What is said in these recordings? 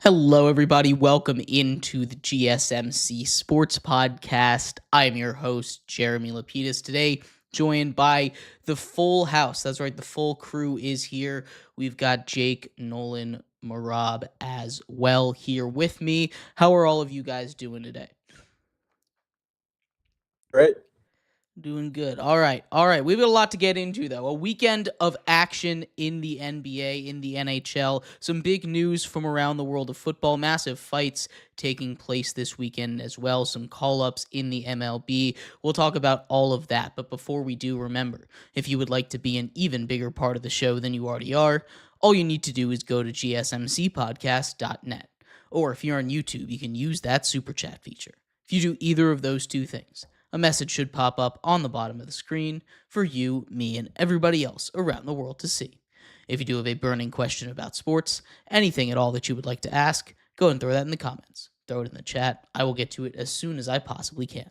Hello, everybody. Welcome into the GSMC Sports Podcast. I am your host, Jeremy Lapidus. Today, joined by the full house. That's right, the full crew is here. We've got Jake, Nolan, Mehrob as well here with me. How are all of you guys doing today? Right. Doing good. All right. We've got a lot to get into, though. A weekend of action in the NBA, in the NHL. Some big news from around the world of football. Massive fights taking place this weekend as well. Some call-ups in the MLB. We'll talk about all of that. But before we do, remember, if you would like to be an even bigger part of the show than you already are, all you need to do is go to gsmcpodcast.net. Or if you're on YouTube, you can use that super chat feature. If you do either of those two things, a message should pop up on the bottom of the screen for you, me, and everybody else around the world to see. If you do have a burning question about sports, anything at all that you would like to ask, go and throw that in the comments. Throw it in the chat. I will get to it as soon as I possibly can.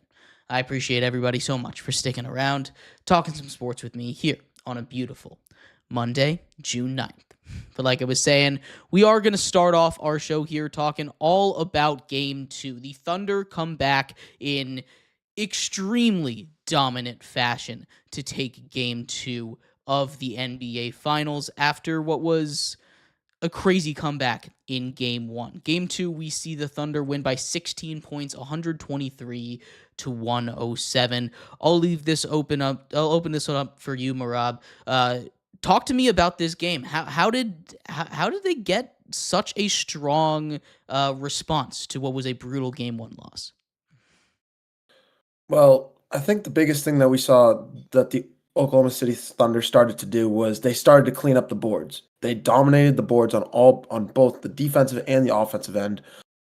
I appreciate everybody so much for sticking around, talking some sports with me here on a beautiful Monday, June 9th. But like I was saying, we are going to start off our show here talking all about Game 2. The Thunder come back in extremely dominant fashion to take Game 2 of the NBA Finals after what was a crazy comeback in Game 1. Game 2, we see the Thunder win by 16 points, 123 to 107. I'll open this one up for you, Mehrob. Talk to me about this game. How did they get such a strong response to what was a brutal Game 1 loss? Well, I think the biggest thing that we saw that the Oklahoma City Thunder started to do was they started to clean up the boards. They dominated the boards on both the defensive and the offensive end,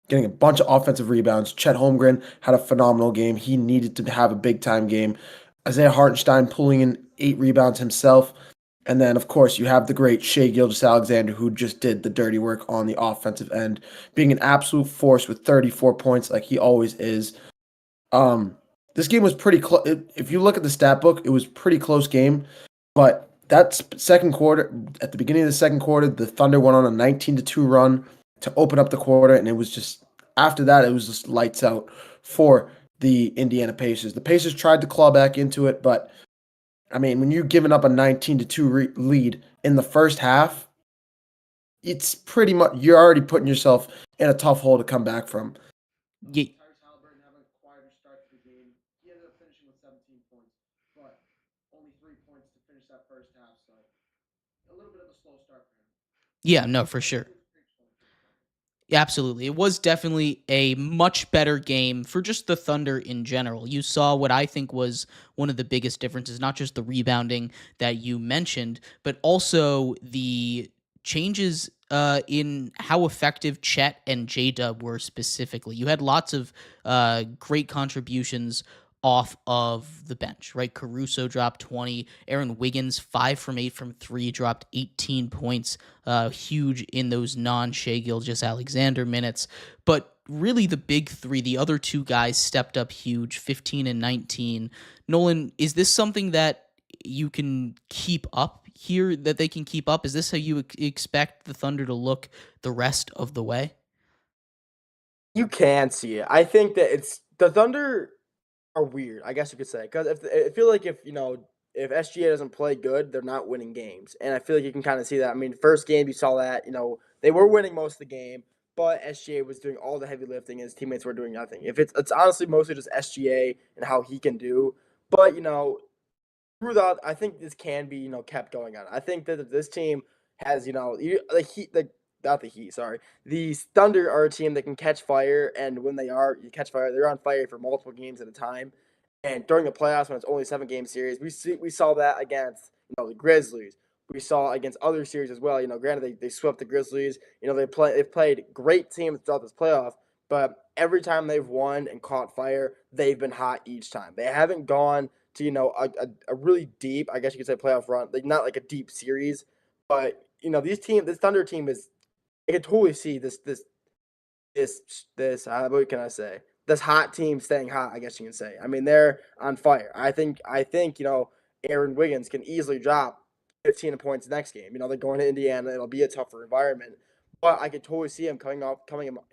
getting a bunch of offensive rebounds. Chet Holmgren had a phenomenal game. He needed to have a big time game. Isaiah Hartenstein pulling in 8 rebounds himself. And then, of course, you have the great Shai Gilgeous-Alexander, who just did the dirty work on the offensive end, being an absolute force with 34 points like he always is. This game was pretty close. If you look at the stat book, it was a pretty close game. But that second quarter, at the beginning of the second quarter, the Thunder went on a 19-2 run to open up the quarter, and it was just after that, it was just lights out for the Indiana Pacers. The Pacers tried to claw back into it, but I mean, when you're giving up a 19-2 lead in the first half, it's pretty much you're already putting yourself in a tough hole to come back from. Yeah, Tyrese Halliburton having a quieter start to the game. He ended up finishing with 17 points, but only 3 points to finish that first half. So a little bit of a slow start for him. yeah, no, for sure. Absolutely. It was definitely a much better game for just the Thunder in general. You saw what I think was one of the biggest differences, not just the rebounding that you mentioned, but also the changes in how effective Chet and J-Dub were specifically. You had lots of great contributions off of the bench, right? Caruso dropped 20. Aaron Wiggins, 5 from 8 from 3, dropped 18 points. Huge in those non-Shai Gilgeous-Alexander minutes. But really the big three, the other two guys stepped up huge, 15 and 19. Nolan, is this something that you can keep up here, that they can keep up? Is this how you expect the Thunder to look the rest of the way? You can see it. I think that it's the Thunder are weird, I guess you could say, because I feel like if SGA doesn't play good, they're not winning games, and I feel like you can kind of see that. I mean, first game you saw that they were winning most of the game, but SGA was doing all the heavy lifting, and his teammates were doing nothing. If it's honestly mostly just SGA and how he can do, but through that, I think this can be kept going on. I think that this team has the Heat, not the Heat, sorry, the Thunder are a team that can catch fire, and when you catch fire, they're on fire for multiple games at a time. And during the playoffs, when it's only 7 game series, we saw that against the Grizzlies. We saw against other series as well. Granted they swept the Grizzlies. They've played great teams throughout this playoff, but every time they've won and caught fire, they've been hot each time. They haven't gone to a really deep, I guess you could say, playoff run, like not like a deep series, but this Thunder team is. I can totally see this. What can I say? This hot team staying hot. I guess you can say. I mean, they're on fire. I think Aaron Wiggins can easily drop 15 points next game. They're going to Indiana. It'll be a tougher environment, But I could totally see him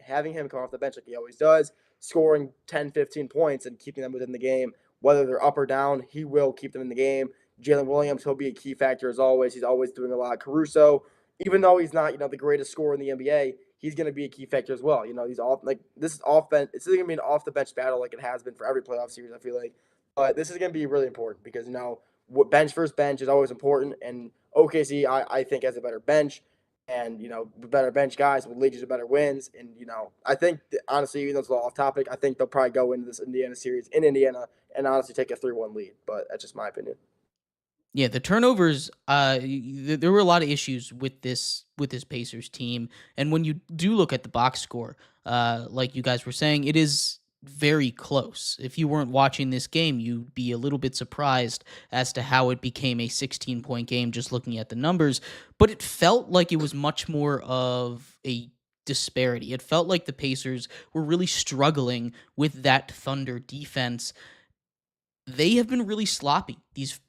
having him come off the bench like he always does, scoring 10, 15 points and keeping them within the game. Whether they're up or down, he will keep them in the game. Jalen Williams, he'll be a key factor as always. He's always doing a lot. Caruso, even though he's not, the greatest scorer in the NBA, he's going to be a key factor as well. He's all like this is offense. It's going to be an off the bench battle like it has been for every playoff series. I feel like, but this is going to be really important because what bench versus bench is always important. And OKC, I think, has a better bench. And better bench guys will lead you to better wins. And I think honestly, even though it's a little off topic, I think they'll probably go into this Indiana series in Indiana and honestly take a 3-1 lead. But that's just my opinion. Yeah, the turnovers. There were a lot of issues with this Pacers team, and when you do look at the box score, like you guys were saying, it is very close. If you weren't watching this game, you'd be a little bit surprised as to how it became a 16-point game just looking at the numbers. But it felt like it was much more of a disparity. It felt like the Pacers were really struggling with that Thunder defense. They have been really sloppy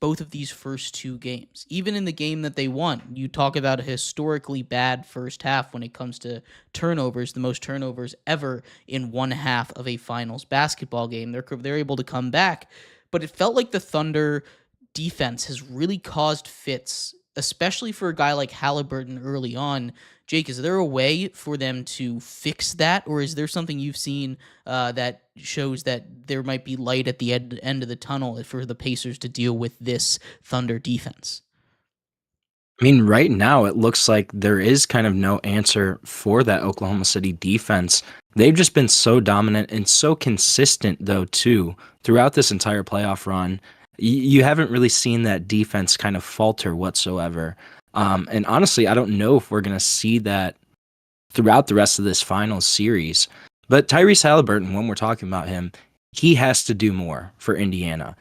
both of these first two games. Even in the game that they won, you talk about a historically bad first half when it comes to turnovers, the most turnovers ever in one half of a finals basketball game. They're able to come back, but it felt like the Thunder defense has really caused fits, especially for a guy like Halliburton early on. Jake, is there a way for them to fix that, or is there something you've seen that shows that there might be light at the end of the tunnel for the Pacers to deal with this Thunder defense? I mean, right now it looks like there is kind of no answer for that Oklahoma City defense. They've just been so dominant and so consistent, though, too, throughout this entire playoff run. You haven't really seen that defense kind of falter whatsoever. And honestly, I don't know if we're going to see that throughout the rest of this finals series. But Tyrese Halliburton, when we're talking about him, he has to do more for Indiana.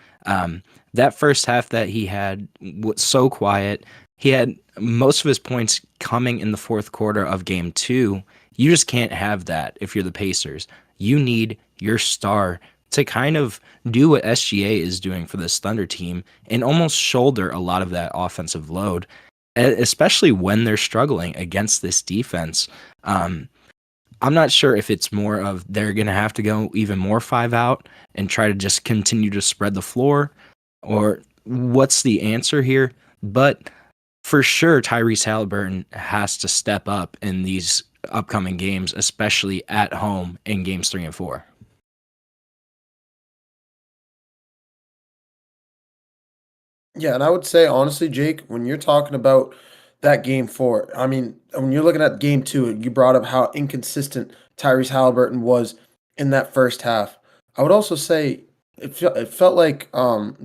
That first half that he had was so quiet. He had most of his points coming in the fourth quarter of game 2. You just can't have that if you're the Pacers. You need your star to kind of do what SGA is doing for this Thunder team and almost shoulder a lot of that offensive load, especially when they're struggling against this defense. I'm not sure if it's more of they're going to have to go even more 5 out and try to just continue to spread the floor, or what's the answer here. But for sure, Tyrese Halliburton has to step up in these upcoming games, especially at home in games 3 and 4. Yeah, and I would say honestly, Jake, when you're talking about that game 4, I mean, when you're looking at game 2, you brought up how inconsistent Tyrese Halliburton was in that first half. I would also say it felt like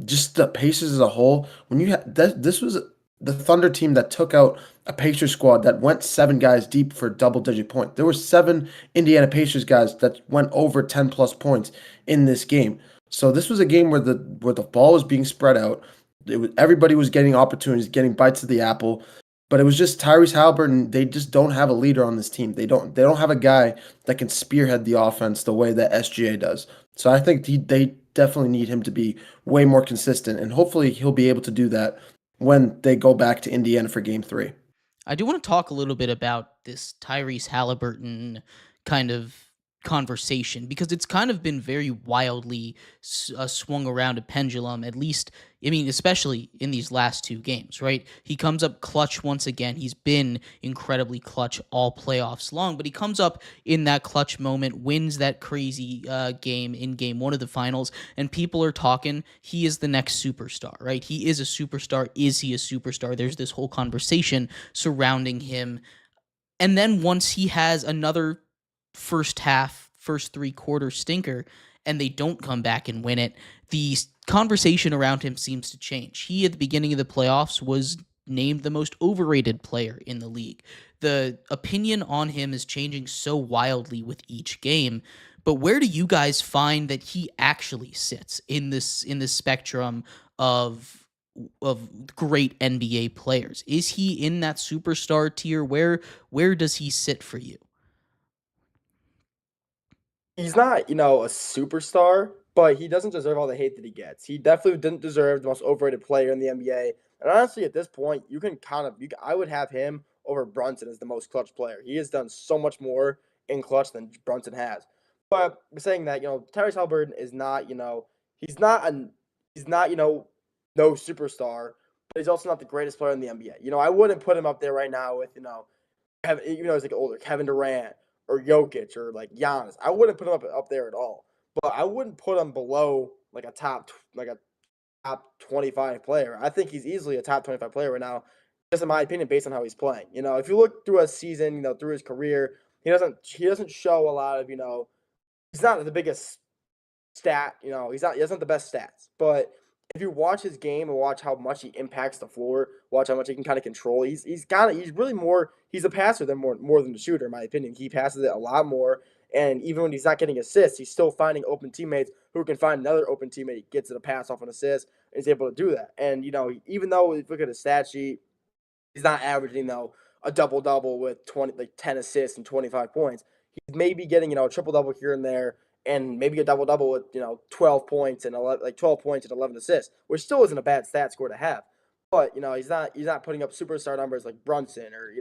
just the Pacers as a whole. When you had this was the Thunder team that took out a Pacers squad that went 7 guys deep for double-digit point. There were 7 Indiana Pacers guys that went over 10 plus points in this game. So this was a game where the ball was being spread out. Everybody was getting opportunities, getting bites of the apple, but it was just Tyrese Halliburton. They just don't have a leader on this team. They don't have a guy that can spearhead the offense the way that SGA does. So I think they definitely need him to be way more consistent, and hopefully he'll be able to do that when they go back to Indiana for game 3. I do want to talk a little bit about this Tyrese Halliburton kind of conversation, because it's kind of been very wildly swung around a pendulum, at least, I mean, especially in these last 2 games, right? He comes up clutch once again. He's been incredibly clutch all playoffs long, but he comes up in that clutch moment, wins that crazy game in game 1 of the finals, and people are talking, he is the next superstar, right? He is a superstar. Is he a superstar? There's this whole conversation surrounding him. And then once he has another first 3-quarter stinker, and they don't come back and win it, the conversation around him seems to change. He, at the beginning of the playoffs, was named the most overrated player in the league. The opinion on him is changing so wildly with each game. But where do you guys find that he actually sits in this spectrum of great NBA players? Is he in that superstar tier? Where does he sit for you? He's not, a superstar, but he doesn't deserve all the hate that he gets. He definitely didn't deserve the most overrated player in the NBA. And honestly, at this point, I would have him over Brunson as the most clutch player. He has done so much more in clutch than Brunson has. But saying that, Tyrese Halliburton is not, he's not, no superstar, but he's also not the greatest player in the NBA. I wouldn't put him up there right now with, Kevin, he's like older, Kevin Durant or Jokic or like Giannis. I wouldn't put him up there at all. But I wouldn't put him below like a top 25 player. I think he's easily a top 25 player right now, just in my opinion, based on how he's playing. If you look through a season, through his career, he doesn't show a lot of, he's not the biggest stat, he doesn't the best stats. But if you watch his game and watch how much he impacts the floor, watch how much he can kind of control, he's really more, he's a passer than more than a shooter, in my opinion. He passes it a lot more. And even when he's not getting assists, he's still finding open teammates who can find another open teammate, gets it a pass off an assist, and is able to do that. And, even though if you look at his stat sheet, he's not averaging, a double-double with 10 assists and 25 points. He's maybe getting, a triple-double here and there, and maybe a double-double with, 12 points and 11 assists, which still isn't a bad stat score to have. But, he's not putting up superstar numbers like Brunson or,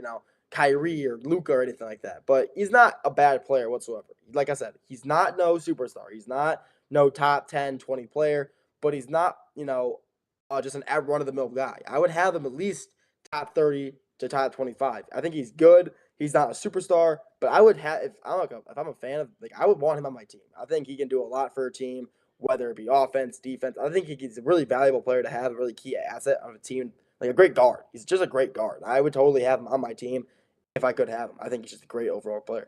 Kyrie or Luka or anything like that. But he's not a bad player whatsoever. Like I said, he's not no superstar. He's not no top 10, 20 player, but he's not, just an run-of-the-mill guy. I would have him at least top 30 to top 25. I think he's good. He's not a superstar, but I would have, if I'm a fan of, I would want him on my team. I think he can do a lot for a team, whether it be offense, defense. I think he's a really valuable player to have, a really key asset on a team, like a great guard. He's just a great guard. I would totally have him on my team if I could have him. I think he's just a great overall player.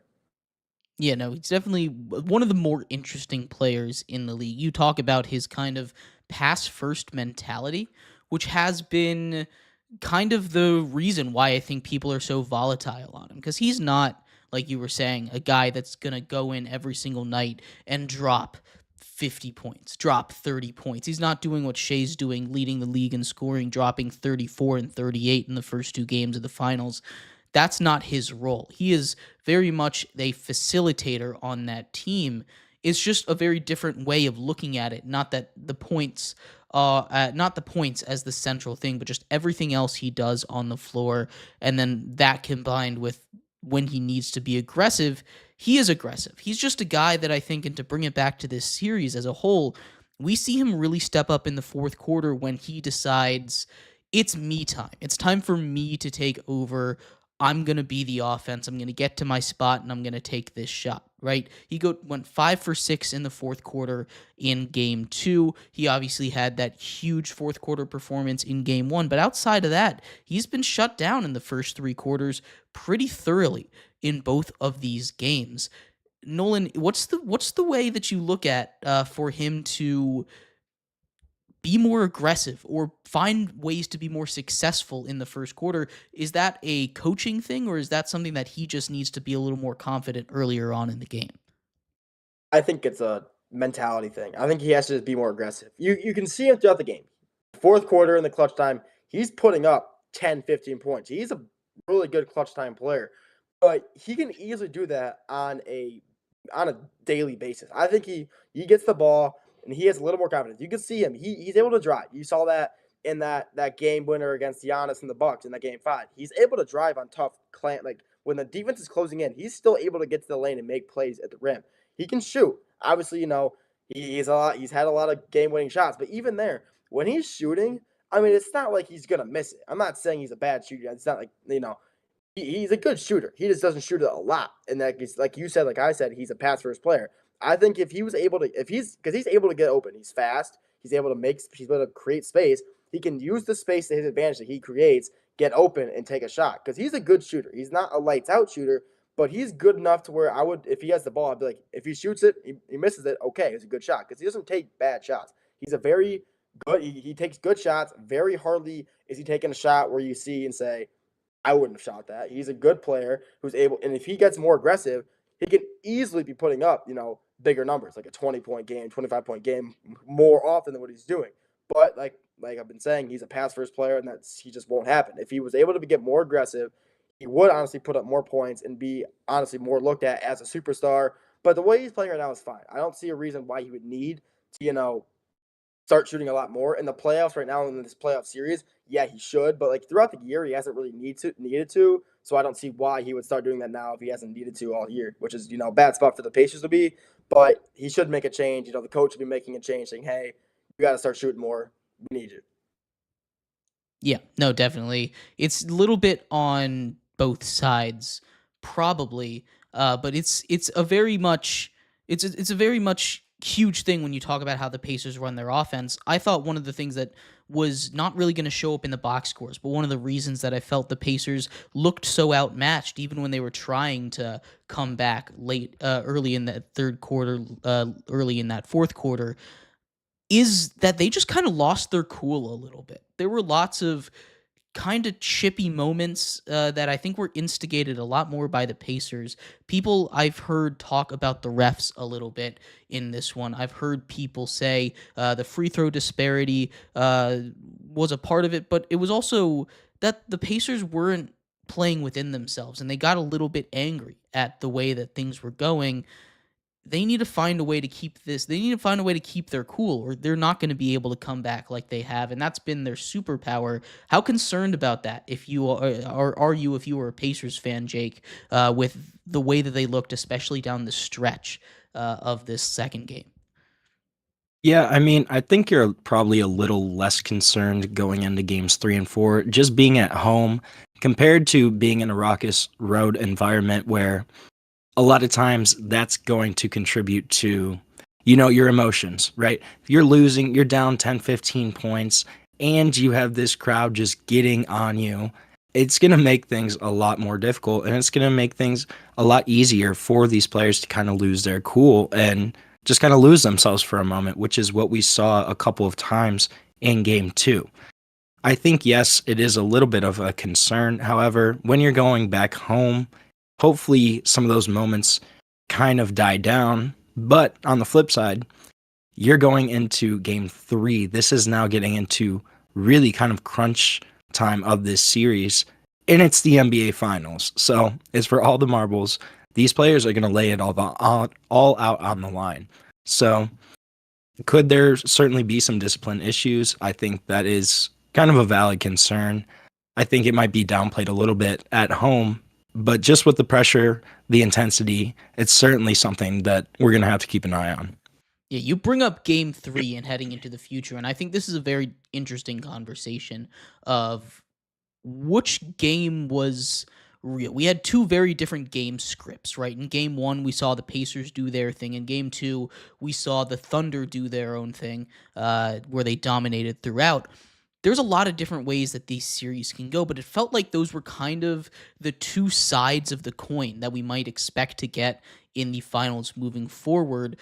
Yeah, no, he's definitely one of the more interesting players in the league. You talk about his kind of pass-first mentality, which has been kind of the reason why I think people are so volatile on him, because he's not, like you were saying, a guy that's going to go in every single night and drop 50 points, drop 30 points. He's not doing what Shea's doing, leading the league in scoring, dropping 34 and 38 in the first two games of the finals. That's not his role. He is very much a facilitator on that team. It's just a very different way of looking at it. Not that the points, not the points as the central thing, but just everything else he does on the floor. And then that combined with when he needs to be aggressive, he is aggressive. He's just a guy that I think, and to bring it back to this series as a whole, we see him really step up in the fourth quarter when he decides it's me time. It's time for me to take over. I'm going to be the offense. I'm going to get to my spot, and I'm going to take this shot, right? He went 5 for 6 in the fourth quarter in Game 2. He obviously had that huge fourth quarter performance in Game 1, but outside of that, he's been shut down in the first 3 quarters pretty thoroughly in both of these games. Nolan, what's the way that you look at for him to be more aggressive or find ways to be more successful in the first quarter? Is that a coaching thing, or is that something that he just needs to be a little more confident earlier on in the game? I think it's a mentality thing. I think he has to just be more aggressive. You can see him throughout the game. Fourth quarter in the clutch time, he's putting up 10, 15 points. He's a really good clutch time player. But he can easily do that on a daily basis. I think he gets the ball and he has a little more confidence. You can see him. He's able to drive. You saw that in that game winner against Giannis and the Bucks in that Game 5. He's able to drive on tough when the defense is closing in, he's still able to get to the lane and make plays at the rim. He can shoot. Obviously, he's had a lot of game-winning shots, but even there, when he's shooting, I mean, it's not like he's gonna miss it. I'm not saying he's a bad shooter. It's not like, he's a good shooter. He just doesn't shoot it a lot. And that is, like you said, like I said, he's a pass-first player. I think if he was able to, because he's able to get open, he's fast, he's able to create space. He can use the space to his advantage that he creates, get open, and take a shot. Because he's a good shooter. He's not a lights-out shooter, but he's good enough to where if he has the ball, I'd be like, if he shoots it, he misses it, okay, it's a good shot. Because he doesn't take bad shots. He's a very good, he takes good shots. Very hardly is he taking a shot where you see and say, I wouldn't have shot that. He's a good player who's able, and if he gets more aggressive, he can easily be putting up, bigger numbers, like a 20-point game, 25-point game, more often than what he's doing. But like I've been saying, he's a pass-first player, and he just won't happen. If he was able to get more aggressive, he would honestly put up more points and be honestly more looked at as a superstar. But the way he's playing right now is fine. I don't see a reason why he would need to, start shooting a lot more. In the playoffs right now, in this playoff series, yeah, he should, but like throughout the year, he hasn't really needed to. So I don't see why he would start doing that now if he hasn't needed to all year, which is a bad spot for the Pacers to be. But he should make a change. The coach should be making a change, saying, "Hey, you got to start shooting more. We need you." Yeah, no, definitely. It's a little bit on both sides, probably, but it's a very much it's a very much huge thing when you talk about how the Pacers run their offense. I thought one of the things that was not really going to show up in the box scores, but one of the reasons that I felt the Pacers looked so outmatched, even when they were trying to come back late, early in that third quarter, early in that fourth quarter, is that they just kind of lost their cool a little bit. There were lots of kind of chippy moments that I think were instigated a lot more by the Pacers. People I've heard talk about the refs a little bit in this one. I've heard people say the free throw disparity was a part of it, but it was also that the Pacers weren't playing within themselves, and they got a little bit angry at the way that things were going. They need to find a way to keep this. They need to find a way to keep their cool, or they're not going to be able to come back like they have, and that's been their superpower. How concerned about that if you are you if you were a Pacers fan, Jake, with the way that they looked, especially down the stretch of this second game? Yeah, I mean, I think you're probably a little less concerned going into games 3 and 4, just being at home compared to being in a raucous road environment where a lot of times that's going to contribute to, your emotions, right? If you're losing, you're down 10, 15 points, and you have this crowd just getting on you, it's going to make things a lot more difficult, and it's going to make things a lot easier for these players to kind of lose their cool and just kind of lose themselves for a moment, which is what we saw a couple of times in game 2. I think, yes, it is a little bit of a concern. However, when you're going back home, hopefully some of those moments kind of die down. But on the flip side, you're going into game 3. This is now getting into really kind of crunch time of this series, and it's the NBA Finals. So it's for all the marbles. These players are going to lay it all out on the line. So could there certainly be some discipline issues? I think that is kind of a valid concern. I think it might be downplayed a little bit at home, but just with the pressure, the intensity, it's certainly something that we're going to have to keep an eye on. Yeah, you bring up game 3 and heading into the future, and I think this is a very interesting conversation of which game was real. We had two very different game scripts, right? In game 1, we saw the Pacers do their thing. In game 2, we saw the Thunder do their own thing, where they dominated throughout. There's a lot of different ways that these series can go, but it felt like those were kind of the two sides of the coin that we might expect to get in the finals moving forward.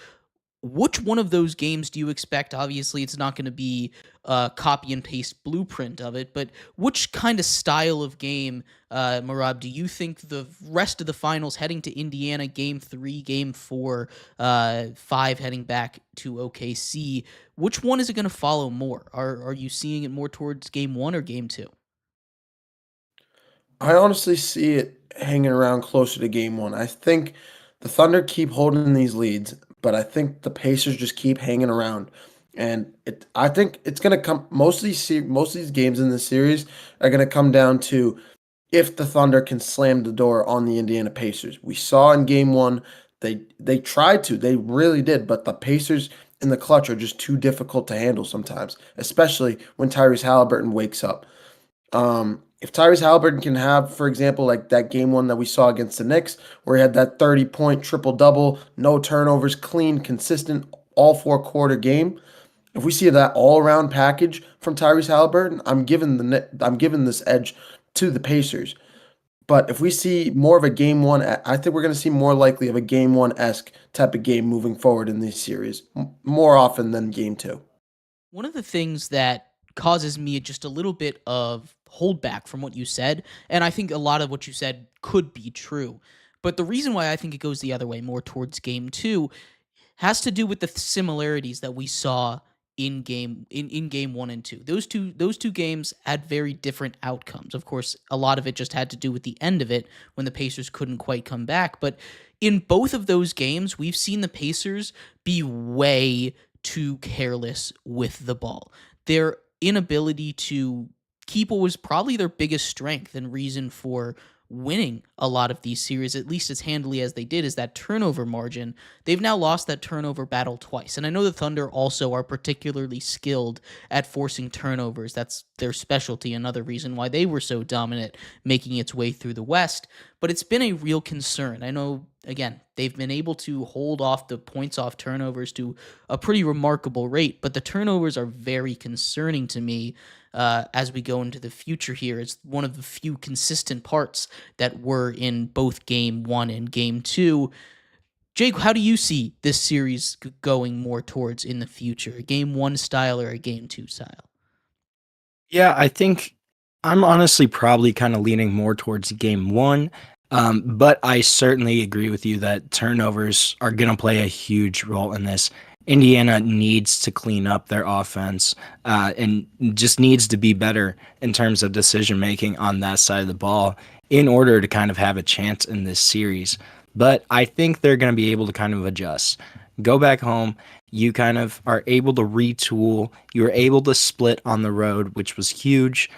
Which one of those games do you expect? Obviously, it's not going to be a copy and paste blueprint of it, but which kind of style of game, Mehrob, do you think the rest of the finals heading to Indiana, game 3, game 4, 5 heading back to OKC, which one is it going to follow more? Are you seeing it more towards game 1 or game 2? I honestly see it hanging around closer to game 1. I think the Thunder keep holding these leads, but I think the Pacers just keep hanging around. And I think it's going to come. Most of these games in this series are going to come down to if the Thunder can slam the door on the Indiana Pacers. We saw in game 1 they tried to, they really did, but the Pacers in the clutch are just too difficult to handle sometimes, especially when Tyrese Halliburton wakes up. If Tyrese Halliburton can have, for example, like that game 1 that we saw against the Knicks, where he had that 30-point triple-double, no turnovers, clean, consistent, all 4-quarter game. If we see that all-around package from Tyrese Halliburton, I'm giving this edge to the Pacers. But if we see more of a game 1, I think we're going to see more likely of a game 1-esque type of game moving forward in this series, more often than game 2. One of the things that causes me just a little bit of holdback from what you said, and I think a lot of what you said could be true, but the reason why I think it goes the other way, more towards game 2, has to do with the similarities that we saw in game 1 and 2. Those two games had very different outcomes. Of course, a lot of it just had to do with the end of it when the Pacers couldn't quite come back, but in both of those games, we've seen the Pacers be way too careless with the ball. Their inability to keep what was probably their biggest strength and reason for winning a lot of these series, at least as handily as they did, is that turnover margin. They've now lost that turnover battle twice. And I know the Thunder also are particularly skilled at forcing turnovers. That's their specialty, another reason why they were so dominant making its way through the West. But it's been a real concern. I know, again, they've been able to hold off the points off turnovers to a pretty remarkable rate, but the turnovers are very concerning to me as we go into the future here. It's one of the few consistent parts that were in both Game 1 and Game 2. Jake, how do you see this series going more towards in the future? A Game 1 style or a Game 2 style? Yeah, I think I'm honestly probably kind of leaning more towards Game 1. But I certainly agree with you that turnovers are going to play a huge role in this. Indiana needs to clean up their offense and just needs to be better in terms of decision making on that side of the ball in order to kind of have a chance in this series. But I think they're going to be able to kind of adjust. Go back home. You kind of are able to retool. You're able to split on the road, which was huge.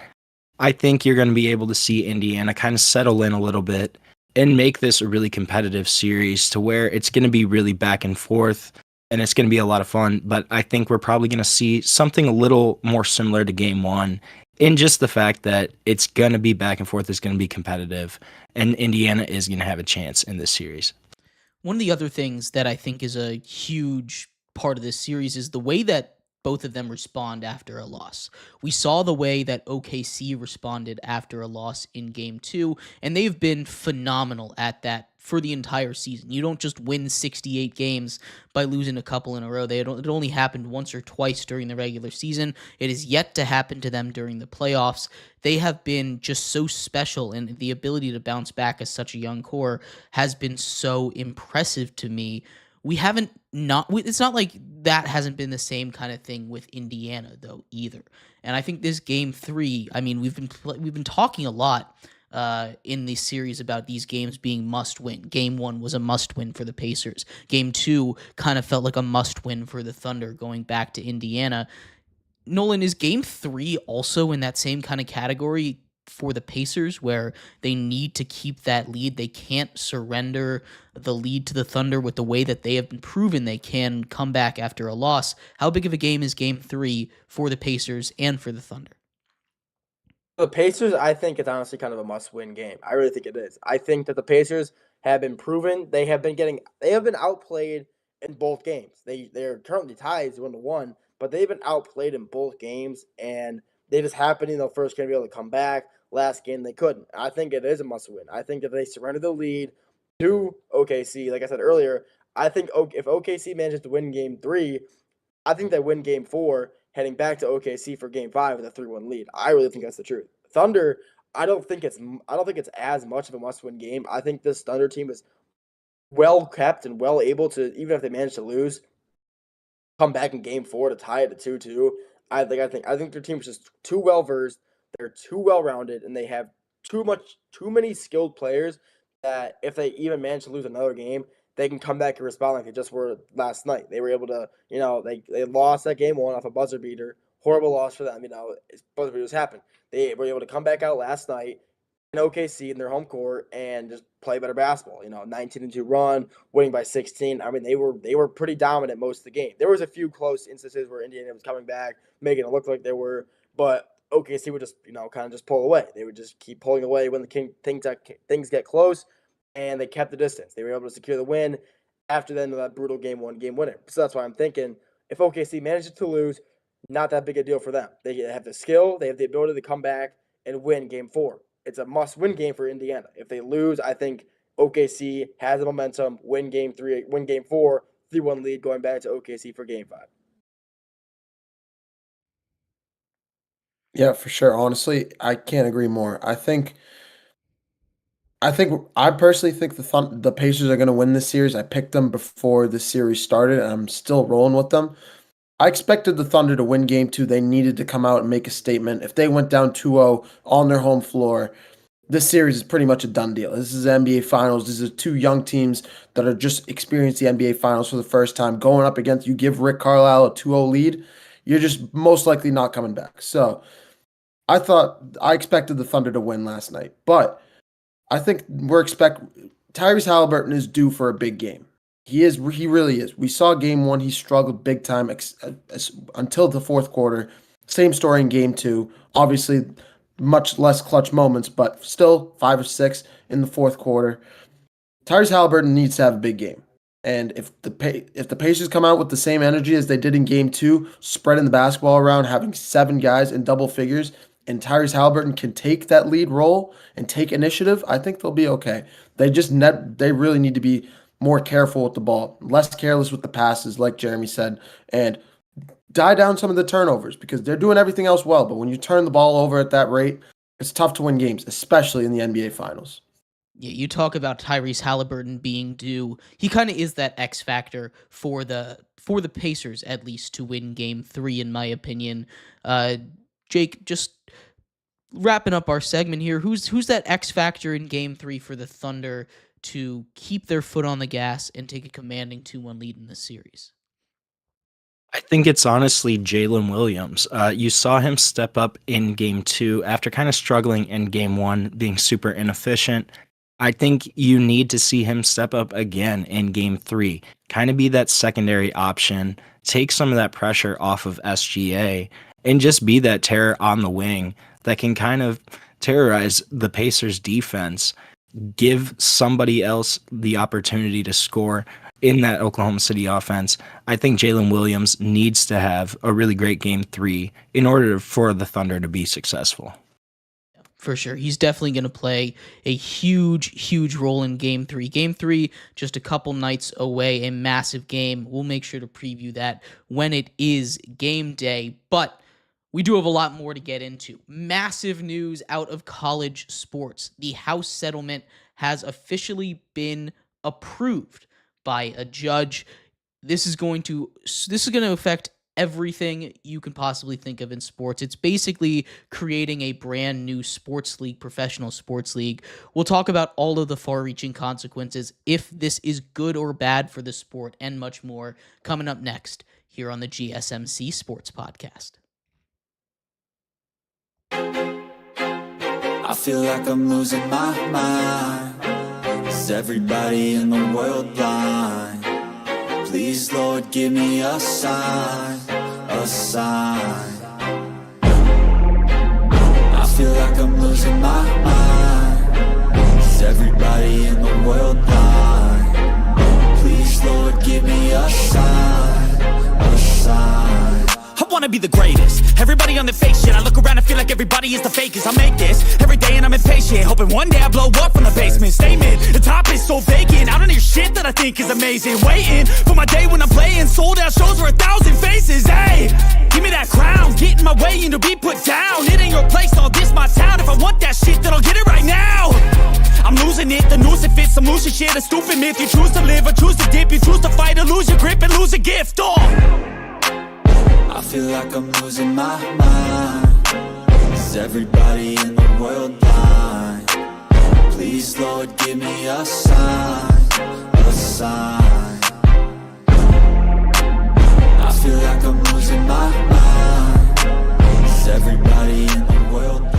I think you're going to be able to see Indiana kind of settle in a little bit and make this a really competitive series to where it's going to be really back and forth and it's going to be a lot of fun. But I think we're probably going to see something a little more similar to Game 1 in just the fact that it's going to be back and forth, it's going to be competitive, and Indiana is going to have a chance in this series. One of the other things that I think is a huge part of this series is the way that both of them respond after a loss. We saw the way that OKC responded after a loss in Game 2, and they've been phenomenal at that for the entire season. You don't just win 68 games by losing a couple in a row. It only happened once or twice during the regular season. It is yet to happen to them during the playoffs. They have been just so special, and the ability to bounce back as such a young core has been so impressive to me. It's not like that hasn't been the same kind of thing with Indiana though either. And I think this Game 3, I mean, we've been talking a lot in this series about these games being must win. Game 1 was a must win for the Pacers. Game 2 kind of felt like a must win for the Thunder going back to Indiana. Nolan, is Game 3 also in that same kind of category for the Pacers, where they need to keep that lead? They can't surrender the lead to the Thunder with the way that they have been proven they can come back after a loss. How big of a game is Game 3 for the Pacers and for the Thunder? The Pacers, I think it's honestly kind of a must-win game. I really think it is. I think that the Pacers have been proven. They have been outplayed in both games. They're currently tied 1-1, but they've been outplayed in both games, and they just happened in the first game to be able to come back. Last game they couldn't. I think it is a must-win. I think if they surrender the lead to OKC, like I said earlier, I think if OKC manages to win Game 3, I think they win Game 4, heading back to OKC for Game 5 with a 3-1 lead. I really think that's the truth. Thunder, I don't think it's as much of a must-win game. I think this Thunder team is well kept and well able to, even if they manage to lose, come back in Game 4 to tie it at 2-2. I think their team is just too well versed. They're too well rounded, and they have too many skilled players that if they even manage to lose another game, they can come back and respond like they just were last night. They were able to, they lost that Game 1 off a buzzer beater. Horrible loss for them. Buzzer beaters happen. They were able to come back out last night in OKC in their home court and just play better basketball. 19-2 run, winning by 16. I mean, they were pretty dominant most of the game. There was a few close instances where Indiana was coming back, making it look like they were, but OKC would just, kind of just pull away. They would just keep pulling away when things get close, and they kept the distance. They were able to secure the win after then that brutal Game 1 game winner. So that's why I'm thinking if OKC manages to lose, not that big a deal for them. They have the skill, they have the ability to come back and win Game 4. It's a must-win game for Indiana. If they lose, I think OKC has the momentum, win Game 4, 3-1 lead, going back to OKC for Game 5. Yeah, for sure. Honestly, I can't agree more. I personally think the Pacers are going to win this series. I picked them before the series started, and I'm still rolling with them. I expected the Thunder to win Game 2. They needed to come out and make a statement. If they went down 2-0 on their home floor, this series is pretty much a done deal. This is the NBA Finals. These are two young teams that are just experienced the NBA Finals for the first time. Going up against, you give Rick Carlisle a 2-0 lead, you're just most likely not coming back. So I expected the Thunder to win last night, but I think Tyrese Halliburton is due for a big game. He really is. We saw game 1, he struggled big time until the fourth quarter. Same story in game 2. Obviously, much less clutch moments, but still 5 or 6 in the fourth quarter. Tyrese Halliburton needs to have a big game. And if the Pacers come out with the same energy as they did in game 2, spreading the basketball around, having 7 guys in double figures, and Tyrese Halliburton can take that lead role and take initiative, I think they'll be okay. They really need to be more careful with the ball, less careless with the passes, like Jeremy said, and die down some of the turnovers because they're doing everything else well. But when you turn the ball over at that rate, it's tough to win games, especially in the NBA Finals. Yeah, you talk about Tyrese Halliburton being due. He kind of is that X factor for the Pacers, at least, to win Game 3, in my opinion. Jake, just wrapping up our segment here, who's that X factor in Game 3 for the Thunder to keep their foot on the gas and take a commanding 2-1 lead in this series? I think it's honestly Jalen Williams. You saw him step up in Game 2 after kind of struggling in Game 1, being super inefficient. I think you need to see him step up again in Game 3, kind of be that secondary option, take some of that pressure off of SGA, and just be that terror on the wing that can kind of terrorize the Pacers defense, give somebody else the opportunity to score in that Oklahoma City offense. I think Jalen Williams needs to have a really great Game 3 in order for the Thunder to be successful. For sure. He's definitely going to play a huge role in Game 3. Game 3, just a couple nights away, a massive game. We'll make sure to preview that when it is game day. But we do have a lot more to get into. Massive news out of college sports. The House settlement has officially been approved by a judge. This is going to affect everything you can possibly think of in sports. It's basically creating a brand new sports league, professional sports league. We'll talk about all of the far-reaching consequences, if this is good or bad for the sport, and much more, coming up next here on the GSMC Sports Podcast. I feel like I'm losing my mind. Is everybody in the world blind? Please, Lord, give me a sign, a sign. I feel like I'm losing my mind. Is everybody in the world blind? Please, Lord, give me a sign, a sign. I wanna be the greatest. Everybody on the fake shit. I look around and feel like everybody is the fakest. I make this every day and I'm impatient, hoping one day I blow up from the basement. Statement, the top is so vacant. I don't hear shit that I think is amazing. Waiting for my day when I'm playing sold out shows for 1,000 faces. Hey, give me that crown, get in my way and to be put down. It ain't your place, all this my town. If I want that shit, then I'll get it right now. I'm losing it, the noose it fits. I'm losing shit, a stupid myth. You choose to live or choose to dip. You choose to fight or lose your grip and lose a gift. I feel like I'm losing my mind. Is everybody in the world blind? Please, Lord, give me a sign, a sign. I feel like I'm losing my mind. Is everybody in the world blind?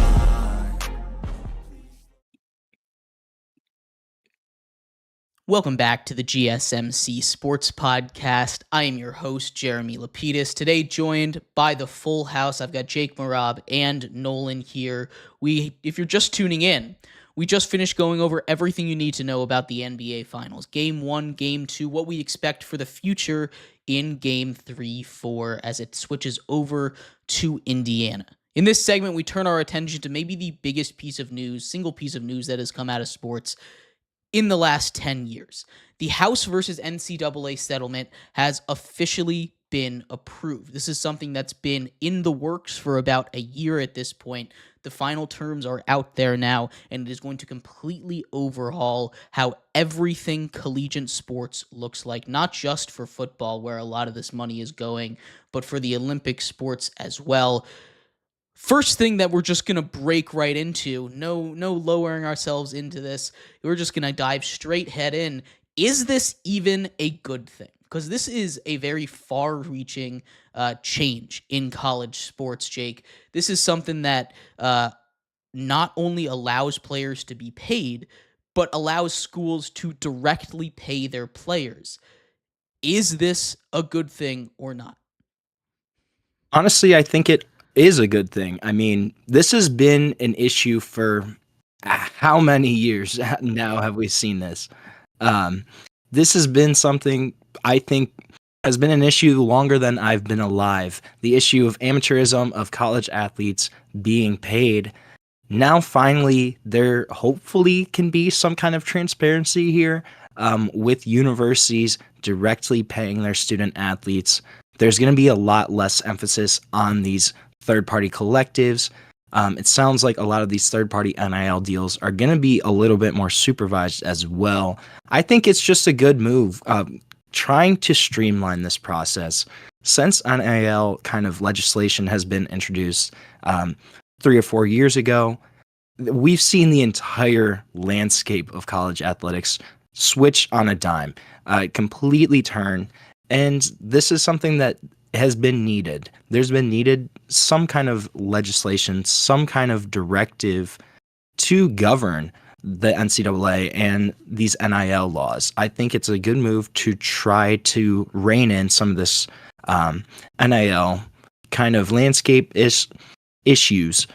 Welcome back to the GSMC Sports Podcast. I am your host, Jeremy Lapidus. Today, joined by the full house. I've got Jake, Mehrob, and Nolan here. If you're just tuning in, we just finished going over everything you need to know about the NBA Finals. Game 1, Game 2, what we expect for the future in Game 3, 4, as it switches over to Indiana. In this segment, we turn our attention to maybe the biggest single piece of news that has come out of sports in the last 10 years. The House versus NCAA settlement has officially been approved. This is something that's been in the works for about a year at this point. The final terms are out there now, and it is going to completely overhaul how everything collegiate sports looks like, not just for football, where a lot of this money is going, but for the Olympic sports as well. First thing that we're just going to break right into, no lowering ourselves into this, we're just going to dive straight head in. Is this even a good thing? Because this is a very far-reaching change in college sports, Jake. This is something that not only allows players to be paid, but allows schools to directly pay their players. Is this a good thing or not? Honestly, I think it is a good thing. I mean, this has been an issue for how many years now have we seen this? Um, this has been something I think has been an issue longer than I've been alive. The issue of amateurism, of college athletes being paid. Now, finally, there hopefully can be some kind of transparency here with universities directly paying their student athletes. There's going to be a lot less emphasis on these third-party collectives. It sounds like a lot of these third-party NIL deals are going to be a little bit more supervised as well. I think it's just a good move, trying to streamline this process. Since NIL kind of legislation has been introduced 3 or 4 years ago, we've seen the entire landscape of college athletics switch on a dime, completely turn. And this is something that has been needed. There's been needed some kind of legislation, some kind of directive to govern the NCAA and these NIL laws. I think it's a good move to try to rein in some of this NIL kind of landscape issues.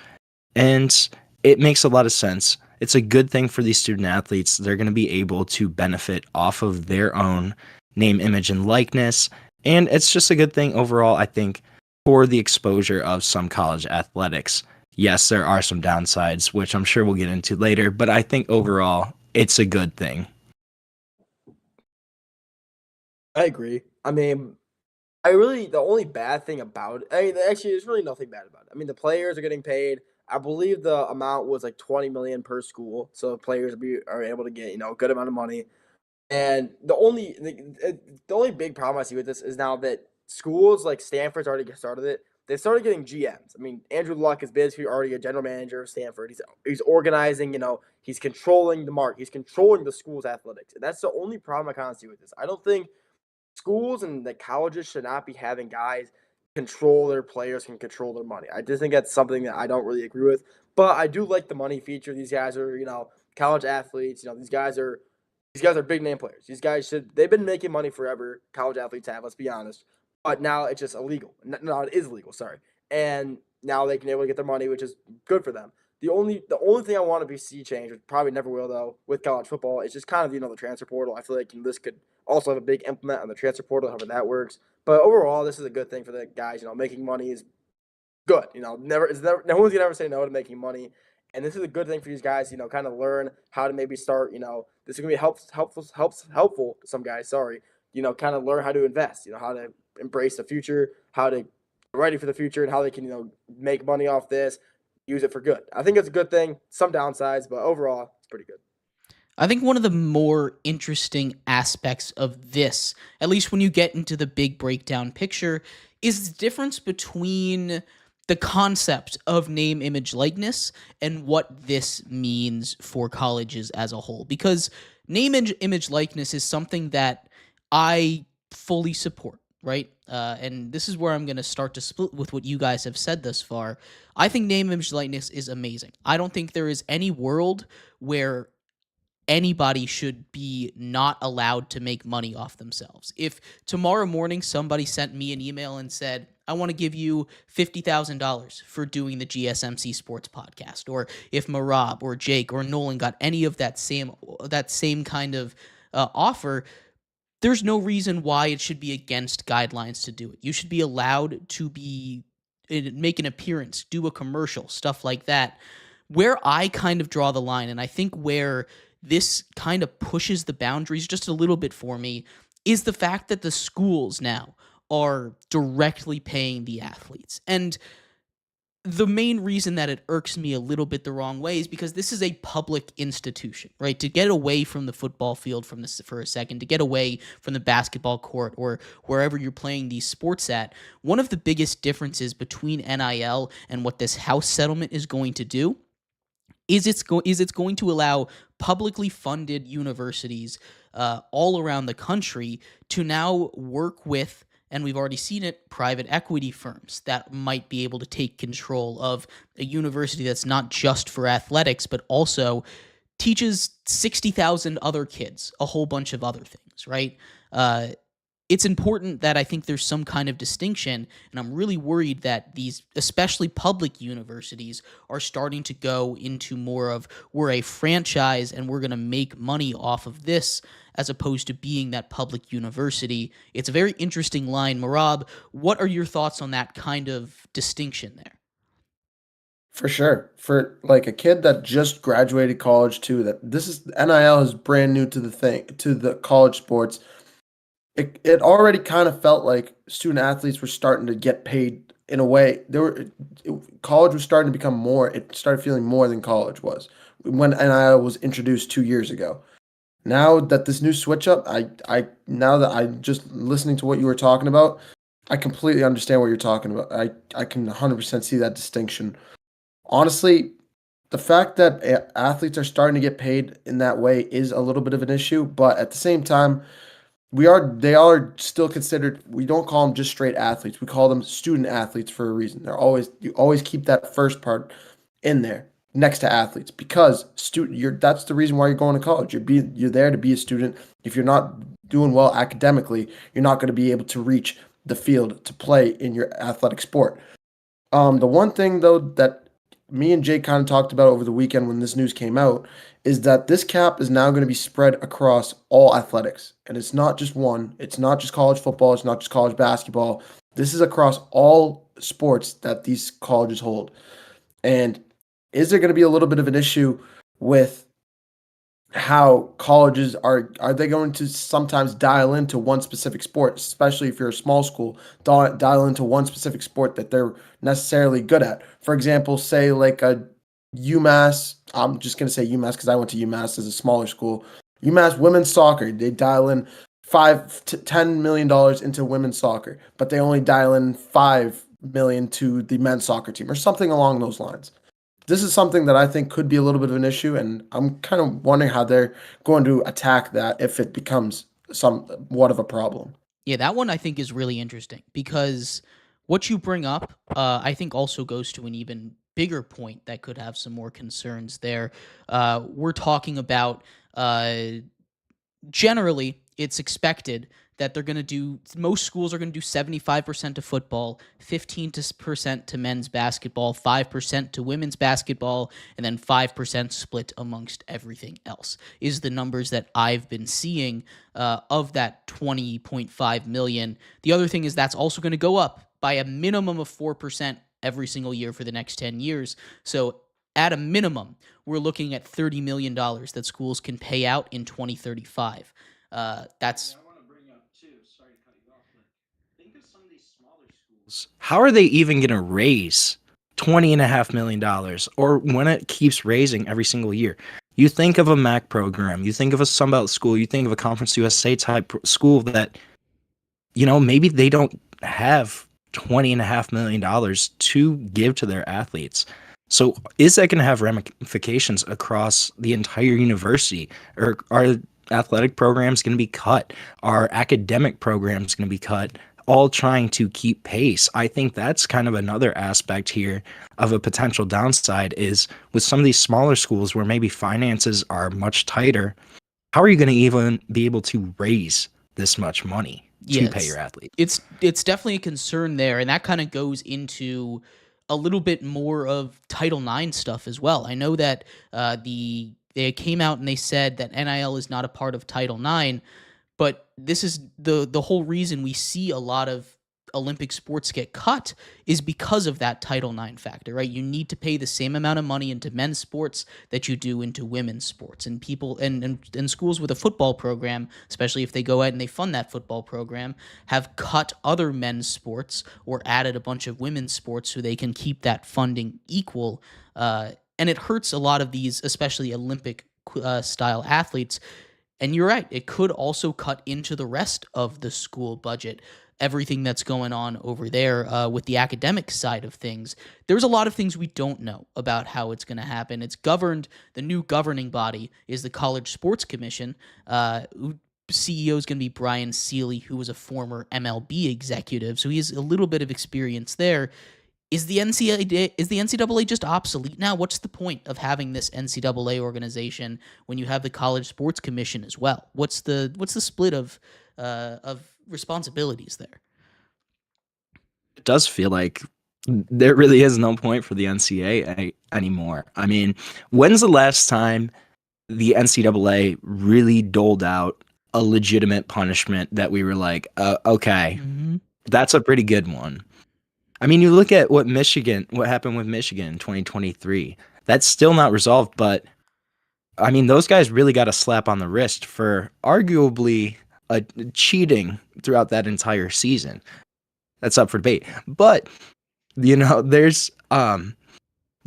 And it makes a lot of sense. It's a good thing for these student athletes. They're going to be able to benefit off of their own name, image, and likeness. And it's just a good thing overall, I think, for the exposure of some college athletics. Yes, there are some downsides, which I'm sure we'll get into later, but I think overall, it's a good thing. I agree. I mean, the only bad thing about it, actually, there's really nothing bad about it. I mean, the players are getting paid. I believe the amount was like $20 million per school, so the players are able to get a good amount of money. And the only big problem I see with this is now that schools like Stanford's already started it. They started getting GMs. I mean, Andrew Luck is basically already a general manager of Stanford. He's organizing. He's controlling the market. He's controlling the school's athletics. And that's the only problem I kind of see with this. I don't think schools and the colleges should not be having guys control their players and control their money. I just think that's something that I don't really agree with. But I do like the money feature. These guys are, college athletes. These guys are big name players. They've been making money forever. College athletes have, let's be honest. But now it's just illegal. No, it is legal, sorry. And now they can be able to get their money, which is good for them. The only thing I want to see change, which probably never will though, with college football, is just kind of the transfer portal. I feel like this could also have a big implement on the transfer portal, however that works. But overall, this is a good thing for the guys. Making money is good. No one's gonna ever say no to making money. And this is a good thing for these guys, kind of learn how to maybe start, this is going to be helpful to some guys, kind of learn how to invest, how to embrace the future, how to get ready for the future, and how they can, make money off this, use it for good. I think it's a good thing, some downsides, but overall, it's pretty good. I think one of the more interesting aspects of this, at least when you get into the big breakdown picture, is the difference between the concept of name, image, likeness and what this means for colleges as a whole. Because name, image, likeness is something that I fully support, right? And this is where I'm going to start to split with what you guys have said thus far. I think name, image, likeness is amazing. I don't think there is any world where anybody should be not allowed to make money off themselves. If tomorrow morning somebody sent me an email and said, I want to give you $50,000 for doing the GSMC Sports Podcast, or if Mehrob or Jake or Nolan got any of that same kind of offer, there's no reason why it should be against guidelines to do it. You should be allowed to make an appearance, do a commercial, stuff like that. Where I kind of draw the line, and I think where this kind of pushes the boundaries just a little bit for me, is the fact that the schools now are directly paying the athletes. And the main reason that it irks me a little bit the wrong way is because this is a public institution, right? To get away from the football field for a second, to get away from the basketball court or wherever you're playing these sports at, one of the biggest differences between NIL and what this House settlement is going to do is it's going to allow publicly funded universities all around the country to now work with and we've already seen it, private equity firms that might be able to take control of a university that's not just for athletics, but also teaches 60,000 other kids a whole bunch of other things, right? It's important that I think there's some kind of distinction, and I'm really worried that these, especially public universities, are starting to go into more of, we're a franchise and we're going to make money off of this, as opposed to being that public university. It's a very interesting line. Mehrob, what are your thoughts on that kind of distinction there? For sure. For like a kid that just graduated college too, that this is NIL is brand new to the college sports. It already kind of felt like student athletes were starting to get paid in a way. College was starting to become more. It started feeling more than college was when NIL was introduced 2 years ago. Now that this new switch up, now that I'm just listening to what you were talking about, I completely understand what you're talking about. I can 100% see that distinction. Honestly, the fact that athletes are starting to get paid in that way is a little bit of an issue, but at the same time, they are still considered. We don't call them just straight athletes. We call them student athletes for a reason. You always keep that first part in there next to athletes, because that's the reason why you're going to college. You're there to be a student. If you're not doing well academically, you're not going to be able to reach the field to play in your athletic sport. The one thing though that me and Jake kind of talked about over the weekend when this news came out is that this cap is now going to be spread across all athletics. And it's not just one. It's not just college football. It's not just college basketball. This is across all sports that these colleges hold. And is there going to be a little bit of an issue with how colleges are they going to sometimes dial into one specific sport, especially if you're a small school, dial into one specific sport that they're necessarily good at? For example, say like a UMass, I'm just going to say UMass because I went to UMass as a smaller school. UMass women's soccer, they dial in $5 to $10 million into women's soccer, but they only dial in $5 million to the men's soccer team or something along those lines. This is something that I think could be a little bit of an issue, and I'm kind of wondering how they're going to attack that if it becomes somewhat of a problem. Yeah, that one I think is really interesting, because what you bring up, I think also goes to an even bigger point that could have some more concerns there. We're talking about generally, it's expected that most schools are going to do 75% to football, 15% to men's basketball, 5% to women's basketball, and then 5% split amongst everything else, is the numbers that I've been seeing of that 20.5 million. The other thing is that's also going to go up by a minimum of 4% every single year for the next 10 years. So at a minimum, we're looking at $30 million that schools can pay out in 2035. That's... How are they even going to raise $20.5 million, or when it keeps raising every single year? You think of a MAC program, you think of a Sunbelt school, you think of a Conference USA type school that, maybe they don't have $20.5 million to give to their athletes. So is that going to have ramifications across the entire university? Or are athletic programs going to be cut? Are academic programs going to be cut? All trying to keep pace. I think that's kind of another aspect here of a potential downside, is with some of these smaller schools where maybe finances are much tighter, how are you going to even be able to raise this much money to pay your athlete? It's definitely a concern there, and that kind of goes into a little bit more of Title IX stuff as well. I know that they came out and they said that NIL is not a part of Title IX, but this is the whole reason we see a lot of Olympic sports get cut is because of that Title IX factor, right? You need to pay the same amount of money into men's sports that you do into women's sports. And people and schools with a football program, especially if they go ahead and they fund that football program, have cut other men's sports or added a bunch of women's sports so they can keep that funding equal. And it hurts a lot of these, especially Olympic style athletes. And you're right, it could also cut into the rest of the school budget, everything that's going on over there with the academic side of things. There's a lot of things we don't know about how it's going to happen. It's governed, the new governing body is the College Sports Commission, who CEO is going to be Brian Seeley, who was a former MLB executive, so he has a little bit of experience there. Is the NCAA just obsolete now? What's the point of having this NCAA organization when you have the College Sports Commission as well? What's the split of responsibilities there? It does feel like there really is no point for the NCAA anymore. I mean, when's the last time the NCAA really doled out a legitimate punishment that we were like, okay, that's a pretty good one? I mean, you look at what happened with Michigan in 2023. That's still not resolved, but I mean, those guys really got a slap on the wrist for arguably cheating throughout that entire season. That's up for debate. But, there's the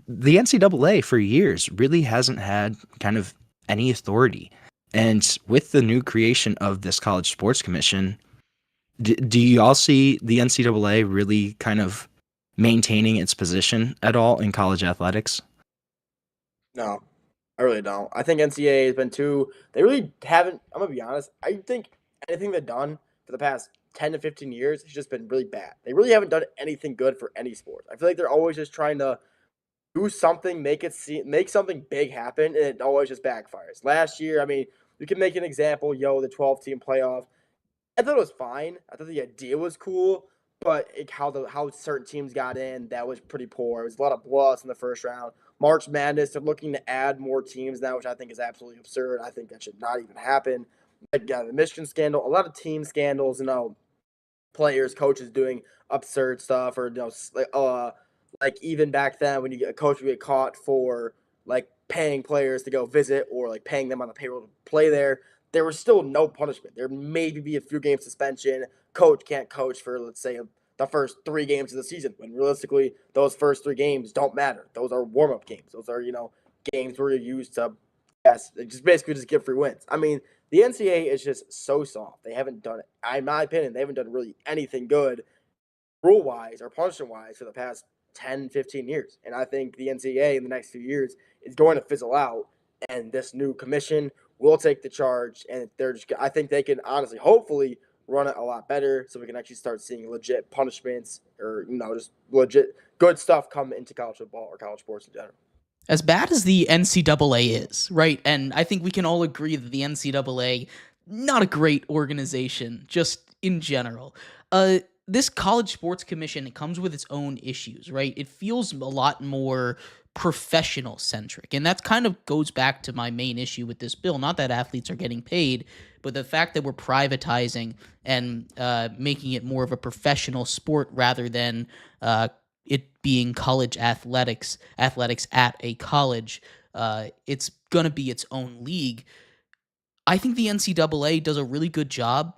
NCAA for years really hasn't had kind of any authority. And with the new creation of this College Sports Commission, do you all see the NCAA really kind of maintaining its position at all in college athletics? No, I really don't. I think NCAA has been they really haven't, I'm going to be honest, I think anything they've done for the past 10 to 15 years has just been really bad. They really haven't done anything good for any sport. I feel like they're always just trying to do something, make something big happen, and it always just backfires. Last year, I mean, you can make an example, the 12-team playoff. I thought it was fine. I thought the idea was cool, but how certain teams got in, that was pretty poor. It was a lot of blowouts in the first round. March Madness, they're looking to add more teams now, which I think is absolutely absurd. I think that should not even happen. The Michigan scandal, a lot of team scandals, players, coaches doing absurd stuff, or like even back then when a coach would get caught for like paying players to go visit or like paying them on the payroll to play there was still no punishment. There maybe be a few game suspension. Coach can't coach for, let's say, the first 3 games of the season, when realistically those first 3 games don't matter. Those are warm-up games. Those are, games where you're used to, basically get free wins. I mean, the NCAA is just so soft. They haven't done it. In my opinion, they haven't done really anything good rule-wise or punishment-wise for the past 10, 15 years. And I think the NCAA in the next few years is going to fizzle out, and this new commission will take the charge, and I think they can honestly, hopefully, run it a lot better so we can actually start seeing legit punishments or, just legit good stuff come into college football or college sports in general. As bad as the NCAA is, right? And I think we can all agree that the NCAA, not a great organization, just in general. This College Sports Commission, it comes with its own issues, right? It feels a lot more professional centric. And that kind of goes back to my main issue with this bill. Not that athletes are getting paid, but the fact that we're privatizing and making it more of a professional sport rather than it being college athletics at a college. It's going to be its own league. I think the NCAA does a really good job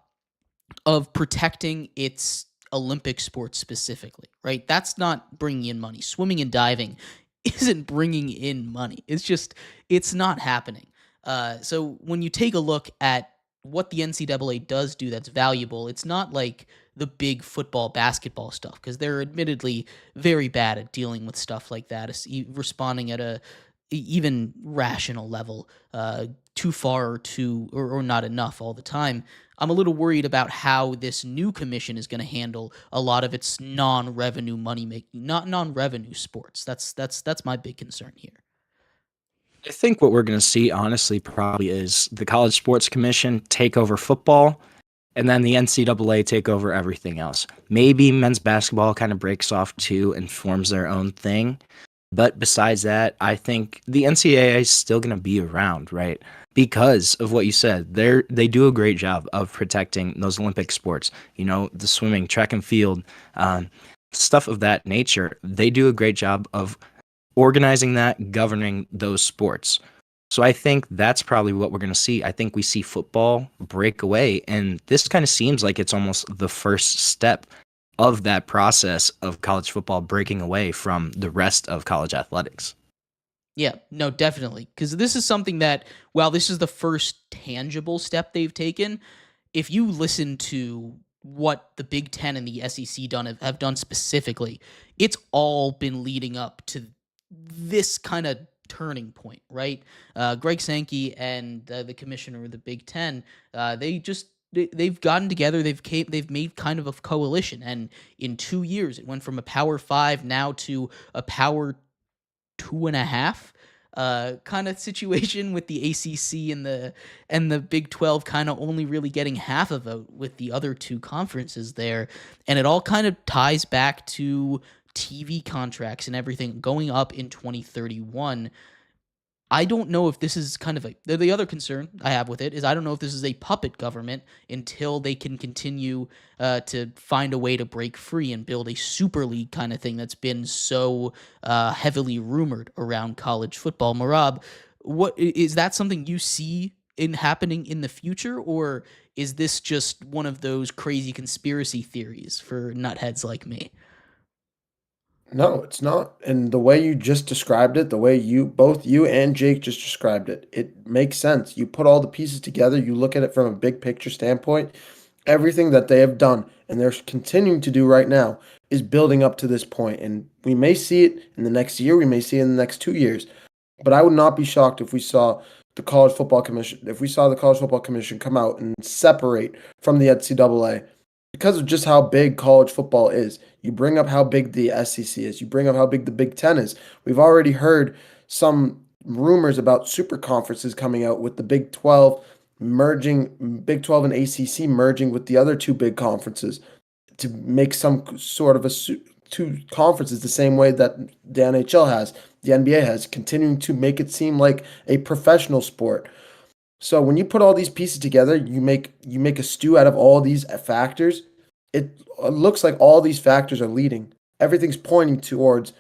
of protecting its Olympic sports specifically, right? That's not bringing in money. Swimming and diving isn't bringing in money. It's not happening. So when you take a look at what the NCAA does do that's valuable, it's not like the big football, basketball stuff, because they're admittedly very bad at dealing with stuff like that, responding at a even rational level, too far or not enough all the time. I'm a little worried about how this new commission is going to handle a lot of its non-revenue money making, not non-revenue sports. That's my big concern here. I think what we're going to see, honestly, probably is the College Sports Commission take over football, and then the NCAA take over everything else. Maybe men's basketball kind of breaks off too and forms their own thing. But besides that, I think the NCAA is still going to be around, right? Because of what you said, they do a great job of protecting those Olympic sports. The swimming, track and field, stuff of that nature. They do a great job of organizing that, governing those sports. So I think that's probably what we're going to see. I think we see football break away, and this kind of seems like it's almost the first step of that process of college football breaking away from the rest of college athletics. Yeah, no, definitely. Because this is something that, while this is the first tangible step they've taken, if you listen to what the Big Ten and the SEC have done specifically, it's all been leading up to this kind of turning point, right? Greg Sankey and the commissioner of the Big Ten, they've gotten together. They've made kind of a coalition, and in 2 years, it went from a Power 5 now to a Power 2.5 kind of situation, with the ACC and the Big 12 kind of only really getting half a vote with the other two conferences there. And it all kind of ties back to TV contracts and everything going up in 2031. I don't know if this is kind of the other concern I have with it is I don't know if this is a puppet government until they can continue to find a way to break free and build a super league kind of thing that's been so heavily rumored around college football. Mehrob, what is that something you see in happening in the future, or is this just one of those crazy conspiracy theories for nutheads like me? No, it's not. And the way you just described it, the way both you and Jake just described it, it makes sense. You put all the pieces together, you look at it from a big picture standpoint, everything that they have done and they're continuing to do right now is building up to this point. And we may see it in the next year, we may see it in the next 2 years. But I would not be shocked if we saw the College Football Commission, come out and separate from the NCAA. Because of just how big college football is. You bring up how big the SEC is. You bring up how big the Big Ten is. We've already heard some rumors about super conferences coming out with the Big 12 Big 12 and ACC merging with the other two big conferences to make some sort of two conferences the same way that the NHL has, the NBA has, continuing to make it seem like a professional sport. So when you put all these pieces together, you make a stew out of all these factors. It looks like all these factors are leading. Everything's pointing towards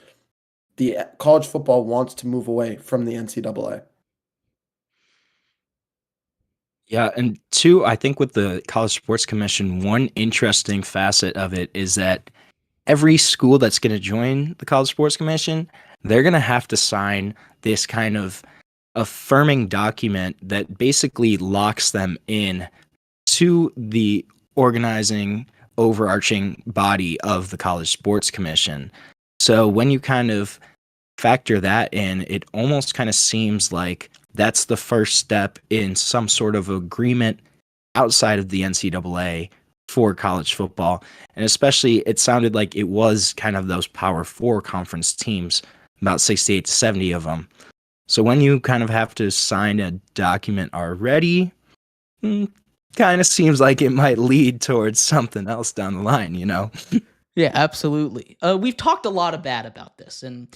the college football wants to move away from the NCAA. Yeah, and two, I think with the College Sports Commission, one interesting facet of it is that every school that's going to join the College Sports Commission, they're going to have to sign this kind of affirming document that basically locks them in to the organizing, overarching body of the College Sports Commission. So when you kind of factor that in, it almost kind of seems like that's the first step in some sort of agreement outside of the NCAA for college football. And especially, it sounded like it was kind of those Power 4 conference teams, about 68 to 70 of them. So when you kind of have to sign a document already, kind of seems like it might lead towards something else down the line, you know? Yeah, absolutely. We've talked a lot of bad about this, and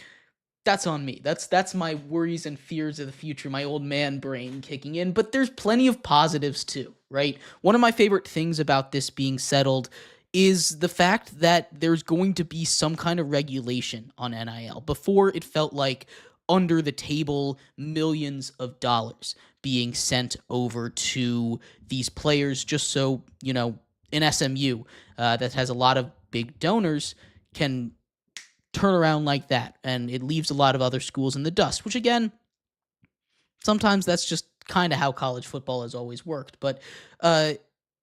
that's on me. That's my worries and fears of the future, my old man brain kicking in. But there's plenty of positives too, right? One of my favorite things about this being settled is the fact that there's going to be some kind of regulation on NIL. Before, it felt like under the table millions of dollars being sent over to these players just so, an SMU that has a lot of big donors can turn around like that. And it leaves a lot of other schools in the dust, which again, sometimes that's just kind of how college football has always worked. But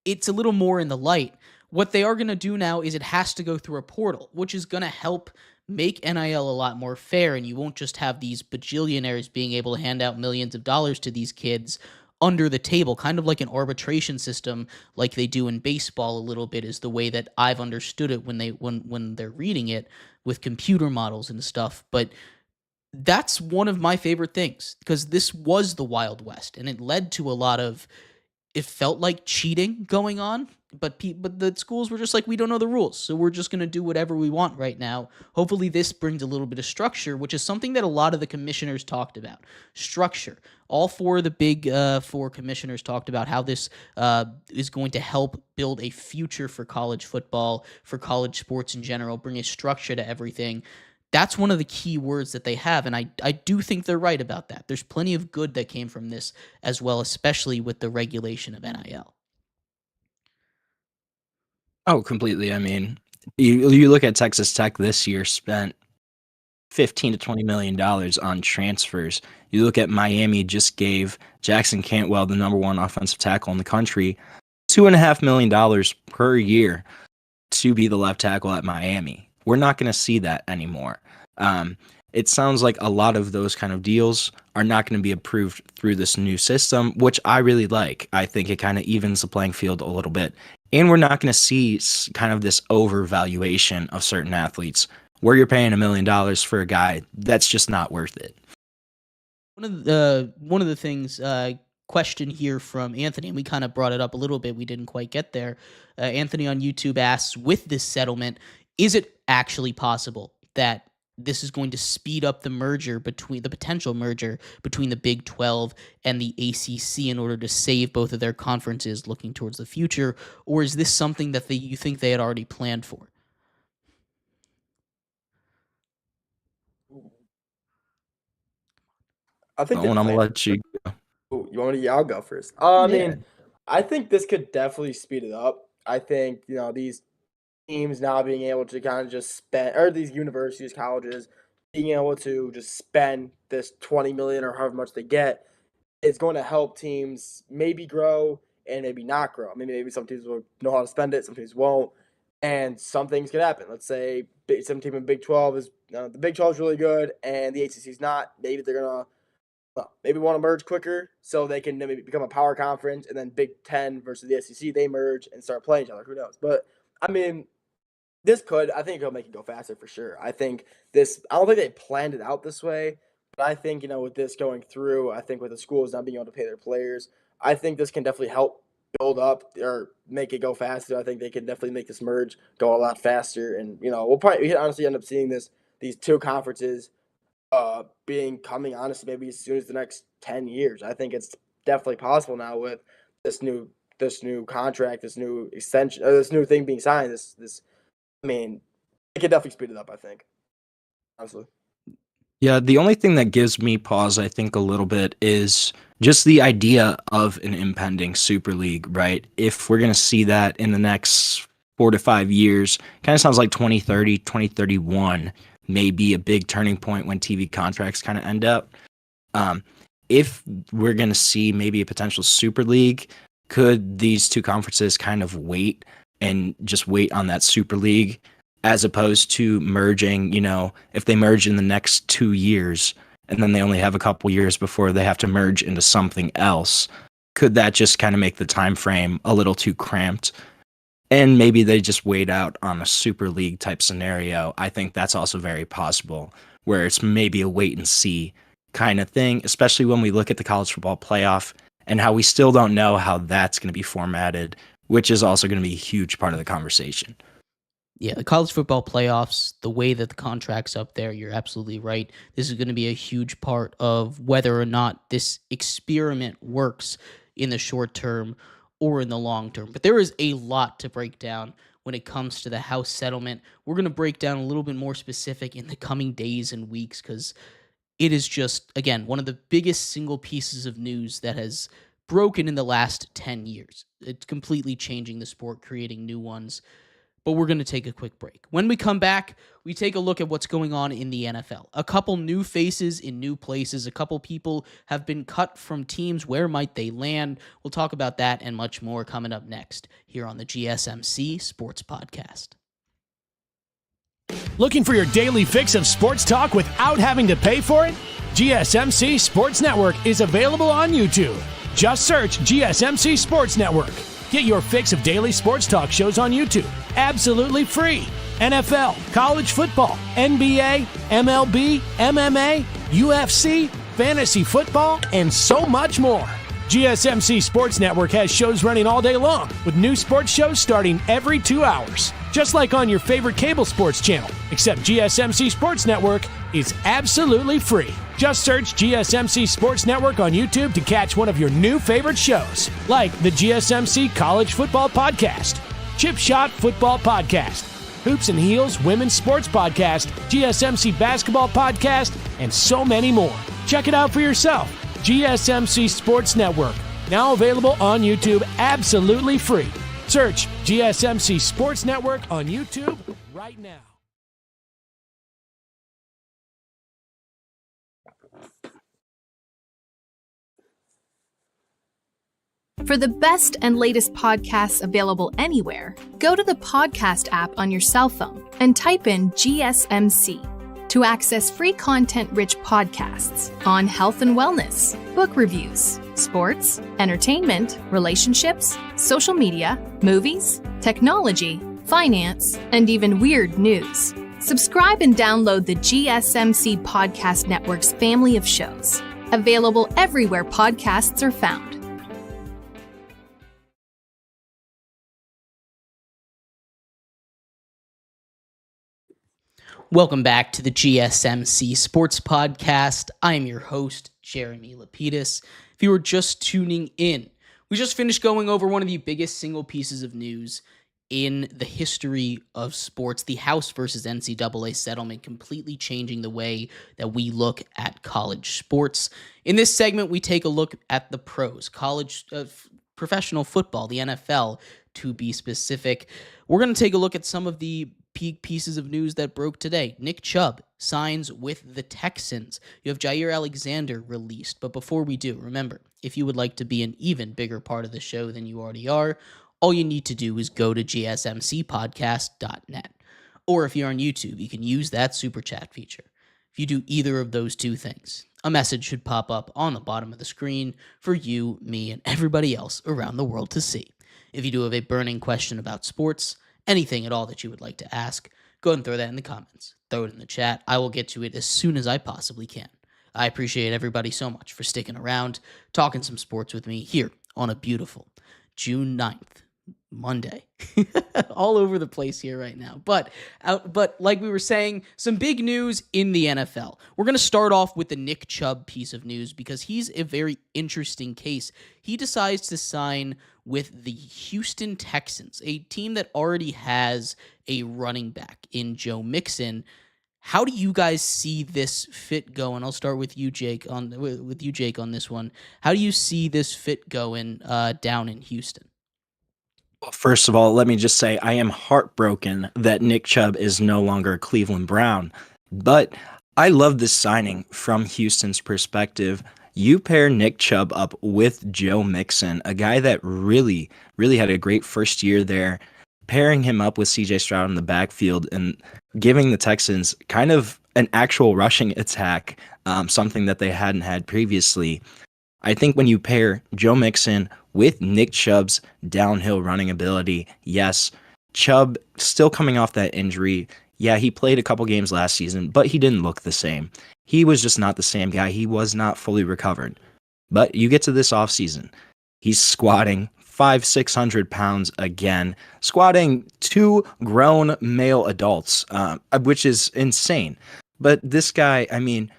it's a little more in the light. What they are going to do now is it has to go through a portal, which is going to help make NIL a lot more fair, and you won't just have these bajillionaires being able to hand out millions of dollars to these kids under the table, kind of like an arbitration system like they do in baseball a little bit, is the way that I've understood it when they're reading it with computer models and stuff. But that's one of my favorite things, because this was the Wild West, and it led to a lot of, it felt like cheating going on, but the schools were just like, we don't know the rules, so we're just going to do whatever we want right now. Hopefully this brings a little bit of structure, which is something that a lot of the commissioners talked about. Structure. All four of the big four commissioners talked about how this is going to help build a future for college football, for college sports in general, bring a structure to everything. That's one of the key words that they have, and I do think they're right about that. There's plenty of good that came from this as well, especially with the regulation of NIL. Oh, completely. I mean, you look at Texas Tech this year spent $15 to $20 million on transfers. You look at Miami, just gave Jackson Cantwell, the number one offensive tackle in the country, $2.5 million per year to be the left tackle at Miami. We're not going to see that anymore. it sounds like a lot of those kind of deals are not going to be approved through this new system, which I really like. I think it kind of evens the playing field a little bit. And we're not going to see kind of this overvaluation of certain athletes where you're paying $1 million for a guy that's just not worth it. One of the things, question here from Anthony, and we kind of brought it up a little bit. We didn't quite get there. Anthony on YouTube asks, with this settlement, is it actually possible that this is going to speed up the potential merger between the Big 12 and the ACC in order to save both of their conferences looking towards the future? Or is this something that you think they had already planned for? I think I'm going to let you go. Ooh, you want me to? Yeah, I'll go first. I mean, I think this could definitely speed it up. I think, these teams now being able to kind of just spend, or these universities, colleges, being able to just spend this $20 million or however much they get is going to help teams maybe grow and maybe not grow. I mean, maybe some teams will know how to spend it, some teams won't, and some things could happen. Let's say some team in Big 12 is, the Big 12 is really good and the ACC is not. Maybe they're going to maybe want to merge quicker so they can maybe become a power conference, and then Big 10 versus the SEC, they merge and start playing each other. Who knows? But, I mean, I think it'll make it go faster for sure. I don't think they planned it out this way, but I think, with this going through, I think with the schools not being able to pay their players, I think this can definitely help build up or make it go faster. I think they can definitely make this merge go a lot faster. And, we can honestly end up seeing these two conferences coming honestly maybe as soon as the next 10 years. I think it's definitely possible now with this new contract, this new extension, this new thing being signed. I mean, it could definitely speed it up, I think. Honestly. Yeah, the only thing that gives me pause, I think, a little bit is just the idea of an impending Super League, right? If we're going to see that in the next 4 to 5 years, kind of sounds like 2030, 2031 may be a big turning point when TV contracts kind of end up. If we're going to see maybe a potential Super League, could these two conferences kind of wait and just wait on that Super League as opposed to merging, if they merge in the next 2 years and then they only have a couple years before they have to merge into something else, could that just kind of make the time frame a little too cramped? And maybe they just wait out on a Super League type scenario. I think that's also very possible, where it's maybe a wait and see kind of thing, especially when we look at the college football playoff and how we still don't know how that's going to be formatted, which is also going to be a huge part of the conversation. Yeah, the college football playoffs, the way that the contract's up there, you're absolutely right. This is going to be a huge part of whether or not this experiment works in the short term or in the long term. But there is a lot to break down when it comes to the House settlement. We're going to break down a little bit more specific in the coming days and weeks because it is just, again, one of the biggest single pieces of news that has broken in the last 10 years. It's completely changing the sport, creating new ones. But we're going to take a quick break. When we come back, we take a look at what's going on in the NFL. A couple new faces in new places. A couple people have been cut from teams. Where might they land? We'll talk about that and much more coming up next here on the GSMC Sports Podcast. Looking for your daily fix of sports talk without having to pay for it? GSMC Sports Network is available on YouTube. Just search GSMC Sports Network. Get your fix of daily sports talk shows on YouTube, absolutely free. NFL, college football, NBA, MLB, MMA, UFC, fantasy football, and so much more. GSMC Sports Network has shows running all day long, with new sports shows starting every 2 hours. Just like on your favorite cable sports channel, except GSMC Sports Network is absolutely free. Just search GSMC Sports Network on YouTube to catch one of your new favorite shows, like the GSMC College Football Podcast, Chip Shot Football Podcast, Hoops and Heels Women's Sports Podcast, GSMC Basketball Podcast, and so many more. Check it out for yourself. GSMC Sports Network, now available on YouTube absolutely free. Search GSMC Sports Network on YouTube right now. For the best and latest podcasts available anywhere, go to the podcast app on your cell phone and type in GSMC. to access free content-rich podcasts on health and wellness, book reviews, sports, entertainment, relationships, social media, movies, technology, finance, and even weird news. Subscribe and download the GSMC Podcast Network's family of shows, available everywhere podcasts are found. Welcome back to the GSMC Sports Podcast. I am your host, Jeremy Lapidus. If you were just tuning in, we just finished going over one of the biggest single pieces of news in the history of sports, the House versus NCAA settlement, completely changing the way that we look at college sports. In this segment, we take a look at the pros, college, professional football, the NFL, to be specific. We're going to take a look at some of the peak pieces of news that broke today. Nick Chubb signs with the Texans. You have Jair Alexander released. But before we do, remember, if you would like to be an even bigger part of the show than you already are, all you need to do is go to gsmcpodcast.net. Or if you're on YouTube, you can use that super chat feature. If you do either of those two things, a message should pop up on the bottom of the screen for you, me, and everybody else around the world to see. If you do have a burning question about sports, anything at all that you would like to ask, go ahead and throw that in the comments. Throw it in the chat. I will get to it as soon as I possibly can. I appreciate everybody so much for sticking around, talking some sports with me here on a beautiful June 9th, Monday. All over the place here right now. But like we were saying, some big news in the NFL. We're going to start off with the Nick Chubb piece of news because he's a very interesting case. He decides to sign with the Houston Texans, a team that already has a running back in Joe Mixon. How do you guys see this fit going? I'll start with you, Jake, on this one. How do you see this fit going down in Houston? Well, first of all, let me just say I am heartbroken that Nick Chubb is no longer a Cleveland Brown. But I love this signing from Houston's perspective. You pair Nick Chubb up with Joe Mixon, a guy that really had a great first year there, pairing him up with CJ Stroud in the backfield and giving the Texans kind of an actual rushing attack, something that they hadn't had previously. I think when you pair Joe Mixon with Nick Chubb's downhill running ability, yes, Chubb still coming off that injury. Yeah, he played a couple games last season, but he didn't look the same. He was just not the same guy. He was not fully recovered. But you get to this offseason, he's squatting 600 pounds again, squatting 2 grown male adults, which is insane. But this guy, I mean,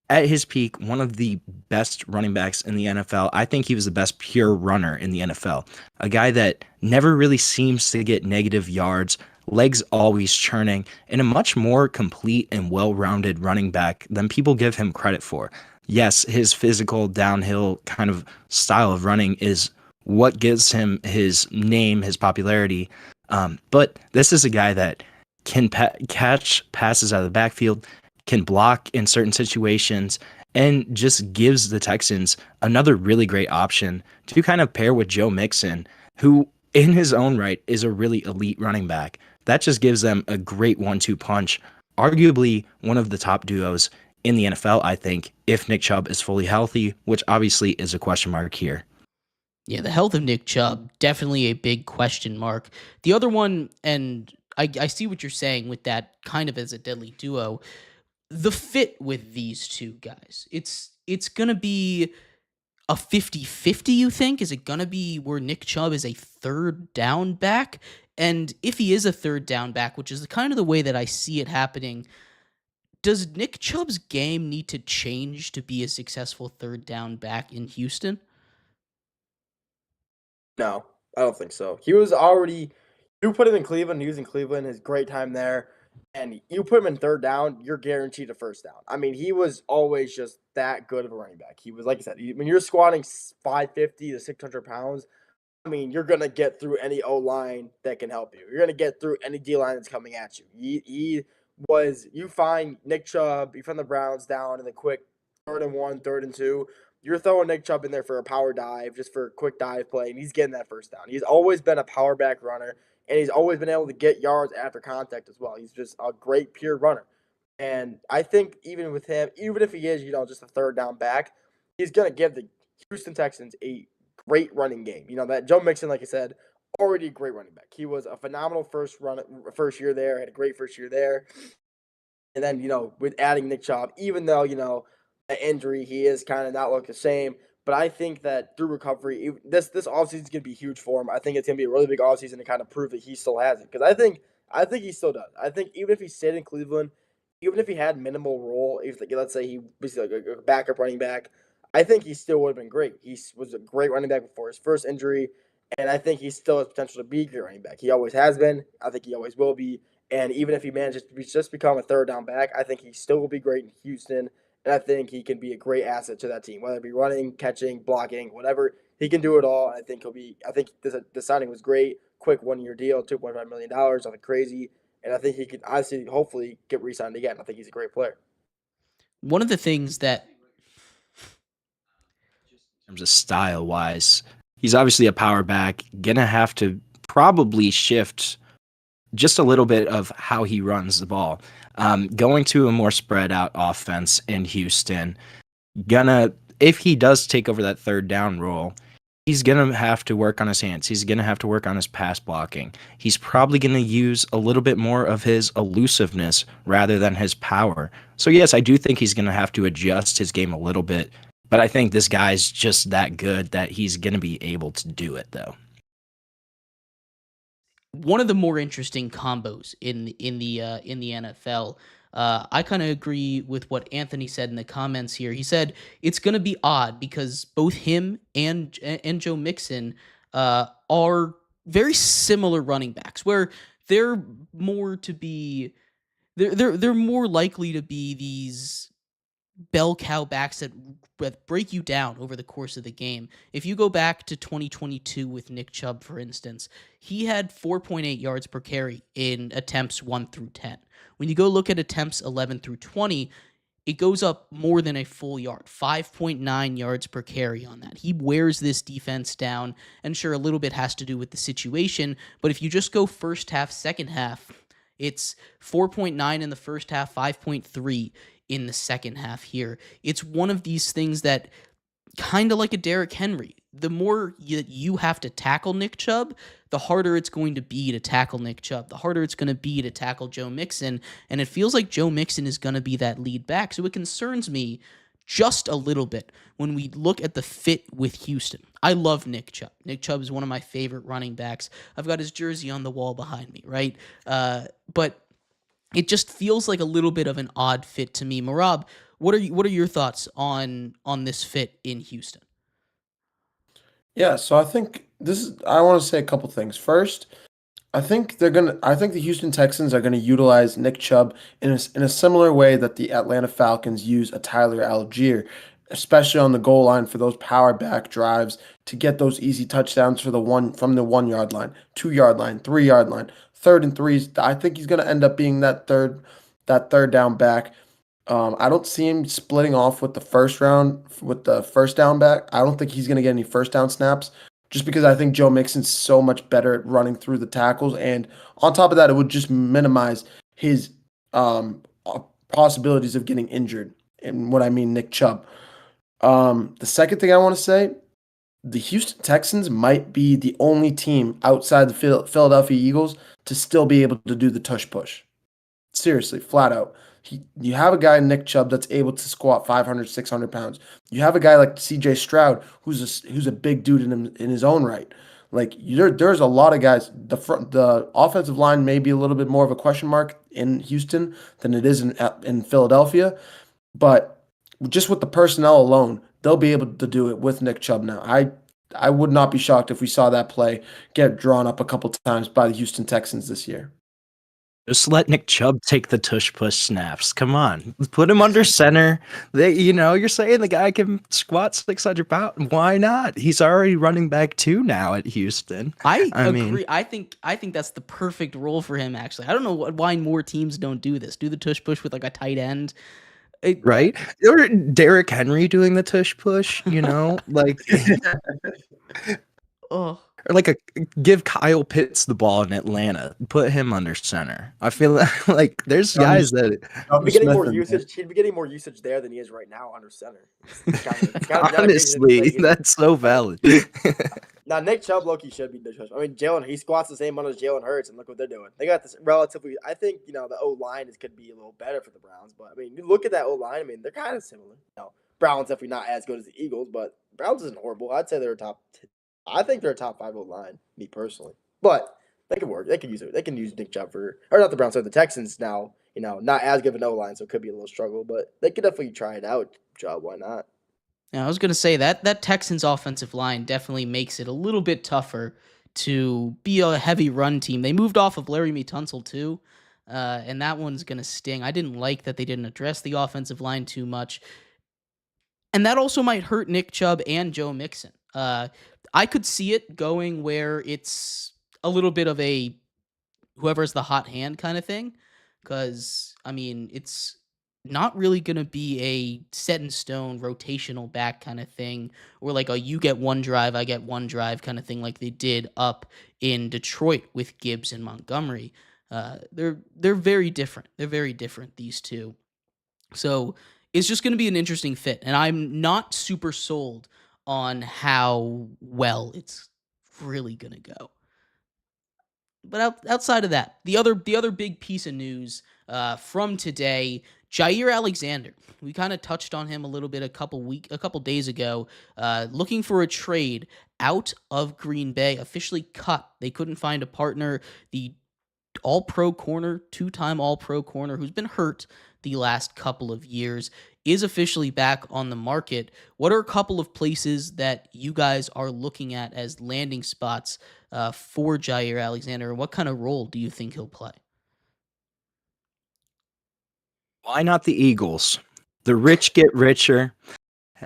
at his peak, one of the best running backs in the NFL. I think he was the best pure runner in the NFL. A guy that never really seems to get negative yards, legs always churning, and a much more complete and well-rounded running back than people give him credit for. Yes, his physical downhill kind of style of running is what gives him his name, his popularity. But this is a guy that can catch passes out of the backfield, can block in certain situations, and just gives the Texans another really great option to kind of pair with Joe Mixon, who in his own right is a really elite running back. That just gives them a great 1-2 punch, arguably one of the top duos in the NFL, I think, if Nick Chubb is fully healthy, which obviously is a question mark here. Yeah, the health of Nick Chubb, definitely a big question mark. The other one, and I see what you're saying with that kind of as a deadly duo, the fit with these two guys. It's going to be a 50-50, you think? Is it going to be where Nick Chubb is a third down back? And if he is a third down back, which is kind of the way that I see it happening, does Nick Chubb's game need to change to be a successful third down back in Houston? No, I don't think so. He was already, you put him in Cleveland, he was in Cleveland, his great time there, and you put him in third down, you're guaranteed a first down. I mean, he was always just that good of a running back. He was, like I said, when you're squatting 550 to 600 pounds, I mean, you're going to get through any O-line that can help you. You're going to get through any D-line that's coming at you. You find Nick Chubb, you find the Browns down in the quick 3rd and 1, 3rd and 2, you're throwing Nick Chubb in there for a power dive, just for a quick dive play, and he's getting that first down. He's always been a power back runner, and he's always been able to get yards after contact as well. He's just a great pure runner. And I think even with him, even if he is, just a third down back, he's going to give the Houston Texans a great running game. That Joe Mixon, like I said, already a great running back. He was a phenomenal first year there, had a great first year there. And then, with adding Nick Chubb, even though, the injury, he is kind of not look the same. But I think that through recovery, this offseason is going to be huge for him. I think it's going to be a really big offseason to kind of prove that he still has it. Because I think he still does. I think even if he stayed in Cleveland, even if he had minimal role, if let's say he was like a backup running back, I think he still would have been great. He was a great running back before his first injury, and I think he still has potential to be a great running back. He always has been. I think he always will be. And even if he manages to just become a third down back, I think he still will be great in Houston. And I think he can be a great asset to that team, whether it be running, catching, blocking, whatever. He can do it all. I think I think the signing was great. Quick 1-year deal, $2.5 million, nothing crazy. And I think he could honestly, hopefully, get re-signed again. I think he's a great player. One of the things that, in terms of style wise, he's obviously a power back, gonna have to probably shift just a little bit of how he runs the ball. Going to a more spread out offense in Houston, if he does take over that third down role, he's going to have to work on his hands. He's going to have to work on his pass blocking. He's probably going to use a little bit more of his elusiveness rather than his power. So yes, I do think he's going to have to adjust his game a little bit, but I think this guy's just that good that he's going to be able to do it though. one of the more interesting combos in the NFL. I kind of agree with what Anthony said in the comments here. He said it's going to be odd because both him and Joe Mixon are very similar running backs, where they're more to be they're more likely to be these bell cow backs that break you down over the course of the game. If you go back to 2022 with Nick Chubb, for instance, he had 4.8 yards per carry in attempts 1 through 10. When you go look at attempts 11 through 20, it goes up more than a full yard, 5.9 yards per carry on that. He wears this defense down, and sure, a little bit has to do with the situation, but if you just go first half, second half, it's 4.9 in the first half, 5.3 in the second half here. It's one of these things that, kind of like a Derrick Henry, the more you have to tackle Nick Chubb, the harder it's going to be to tackle Nick Chubb, the harder it's going to be to tackle Joe Mixon, and it feels like Joe Mixon is going to be that lead back, so it concerns me just a little bit when we look at the fit with Houston. I love Nick Chubb. Nick Chubb is one of my favorite running backs. I've got his jersey on the wall behind me, right? But it just feels like a little bit of an odd fit to me. Mehrob, what are your thoughts on this fit in Houston? Yeah, so I think I want to say a couple things. First, I think the Houston Texans are gonna utilize Nick Chubb in a similar way that the Atlanta Falcons use a Tyler Algier, especially on the goal line for those power back drives to get those easy touchdowns from the 1 yard line, 2 yard line, 3 yard line, 3rd and 3s. I think he's gonna end up being that third down back. I don't see him splitting off with the first down back. I don't think he's going to get any first down snaps just because I think Joe Mixon's so much better at running through the tackles. And on top of that, it would just minimize his possibilities of getting injured. And what I mean, Nick Chubb. The second thing I want to say, the Houston Texans might be the only team outside the Philadelphia Eagles to still be able to do the tush push. Seriously, flat out. You have a guy, Nick Chubb, that's able to squat 500, 600 pounds. You have a guy like C.J. Stroud, who's a big dude in his own right. Like there's a lot of guys. The offensive line may be a little bit more of a question mark in Houston than it is in Philadelphia, but just with the personnel alone, they'll be able to do it with Nick Chubb now. I would not be shocked if we saw that play get drawn up a couple times by the Houston Texans this year. Just let Nick Chubb take the tush push snaps. Come on. Put him under center. You're saying the guy can squat 600 pounds. Why not? He's already running back 2 now at Houston. I agree. I think that's the perfect role for him, actually. I don't know why more teams don't do this. Do the tush push with like a tight end. Right? Or Derrick Henry doing the tush push, like... Oh. Or like give Kyle Pitts the ball in Atlanta, put him under center. I feel like there's guys that He'd be getting more usage. He'd be getting more usage there than he is right now under center. honestly, that's so valid. Now Nick Chubb, low-key should be disrespectful. I mean, he squats the same amount as Jalen Hurts, and look what they're doing. They got this relatively. I think the O-line could be a little better for the Browns, but I mean, you look at that O-line. I mean, they're kind of similar. Browns definitely not as good as the Eagles, but Browns isn't horrible. I'd say they're I think they're a top 5 O-line, me personally. But they can work. They can use it. They can use Nick Chubb or not the Browns, or the Texans now. Not as good of an O-line, so it could be a little struggle, but they could definitely try it out. Chubb, why not? Yeah, I was going to say that Texans offensive line definitely makes it a little bit tougher to be a heavy run team. They moved off of Larry Tunsil too, and that one's going to sting. I didn't like that they didn't address the offensive line too much. And that also might hurt Nick Chubb and Joe Mixon. I could see it going where it's a little bit of a whoever's the hot hand kind of thing. Because, I mean, it's not really going to be a set in stone rotational back kind of thing, or like a you get one drive, I get one drive kind of thing like they did up in Detroit with Gibbs and Montgomery. They're very different. They're very different, these two. So it's just going to be an interesting fit. And I'm not super sold on how well it's really going to go. But outside of that, the other big piece of news from today, Jair Alexander. We kind of touched on him a little bit a couple days ago, looking for a trade out of Green Bay, officially cut. They couldn't find a partner. The all-pro corner, two-time all-pro corner who's been hurt the last couple of years, is officially back on the market. What are a couple of places that you guys are looking at as landing spots for Jair Alexander, and what kind of role do you think he'll play? Why not the Eagles? The rich get richer.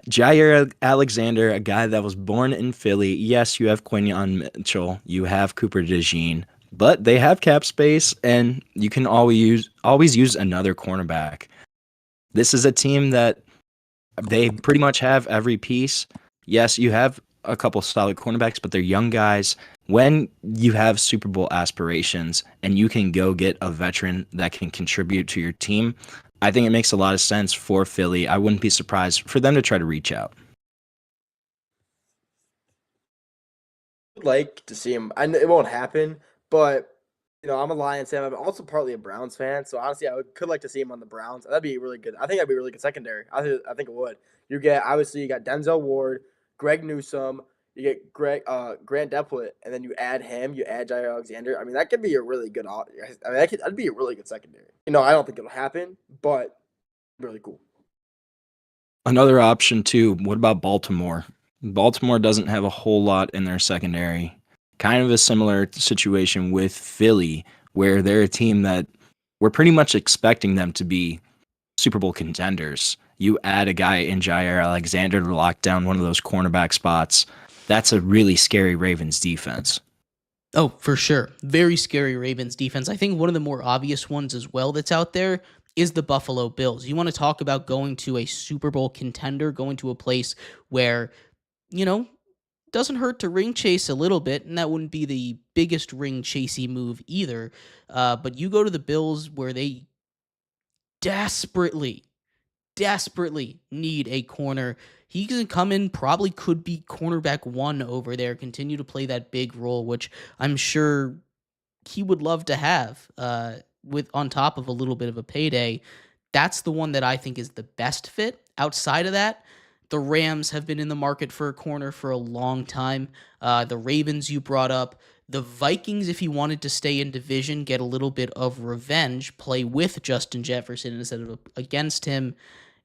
Jair Alexander, a guy that was born in Philly. Yes, you have Quinyon Mitchell, you have Cooper DeJean, but they have cap space, and you can always use another cornerback. This is a team that they pretty much have every piece. Yes, you have a couple solid cornerbacks, but they're young guys. When you have Super Bowl aspirations and you can go get a veteran that can contribute to your team, I think it makes a lot of sense for Philly. I wouldn't be surprised for them to try to reach out. I'd like to see him. I know it won't happen, but I'm a Lions fan. I'm also partly a Browns fan, so honestly, could like to see him on the Browns. That'd be really good. I think that'd be a really good secondary. I think it would. You got Denzel Ward, Greg Newsome, you get Grant Delpit, and then you add him. You add Jair Alexander. I mean, that could be a really good. That'd be a really good secondary. I don't think it'll happen, but really cool. Another option too. What about Baltimore? Baltimore doesn't have a whole lot in their secondary. Kind of a similar situation with Philly, where they're a team that we're pretty much expecting them to be Super Bowl contenders. You add a guy in Jair Alexander to lock down one of those cornerback spots. That's a really scary Ravens defense. Oh, for sure. Very scary Ravens defense. I think one of the more obvious ones as well that's out there is the Buffalo Bills. You want to talk about going to a Super Bowl contender, going to a place where, doesn't hurt to ring chase a little bit, and that wouldn't be the biggest ring chasey move either. But you go to the Bills where they desperately need a corner. He can come in, probably could be cornerback 1 over there, continue to play that big role, which I'm sure he would love to have with on top of a little bit of a payday. That's the one that I think is the best fit. Outside of that, the Rams have been in the market for a corner for a long time. The Ravens you brought up. The Vikings, if he wanted to stay in division, get a little bit of revenge, play with Justin Jefferson instead of against him.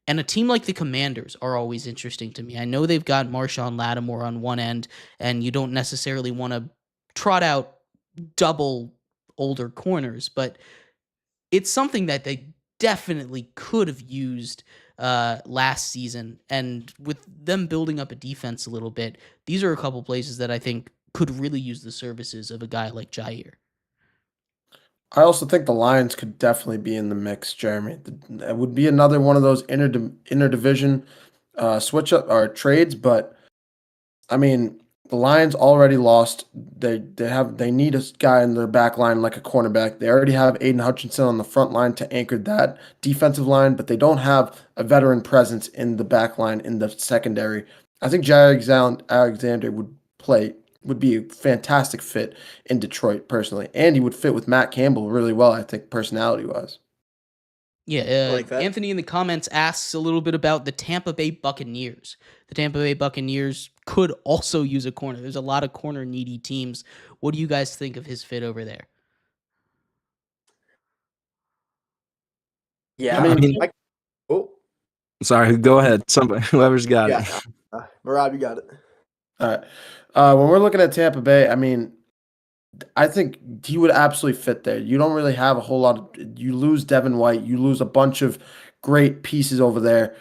And a team like the Commanders are always interesting to me. I know they've got Marshawn Lattimore on one end, and you don't necessarily want to trot out double older corners, but it's something that they definitely could have used last season. And with them building up a defense a little bit, these are a couple places that I think could really use the services of a guy like Jair. I also think the Lions could definitely be in the mix, Jeremy. It would be another one of those interdivision switch up or trades, but I mean, the Lions already lost. They need a guy in their back line like a cornerback. They already have Aiden Hutchinson on the front line to anchor that defensive line, but they don't have a veteran presence in the back line in the secondary. I think Alexander would be a fantastic fit in Detroit personally, and he would fit with Matt Campbell really well, I think, personality-wise. Yeah, like that. Anthony in the comments asks a little bit about the Tampa Bay Buccaneers. The Tampa Bay Buccaneers could also use a corner. There's a lot of corner-needy teams. What do you guys think of his fit over there? Yeah, I mean, sorry, go ahead. Somebody, whoever's got it. Mehrob, you got it. All right. When we're looking at Tampa Bay, I mean, I think he would absolutely fit there. You don't really have a whole lot of. You lose Devin White. You lose a bunch of great pieces over there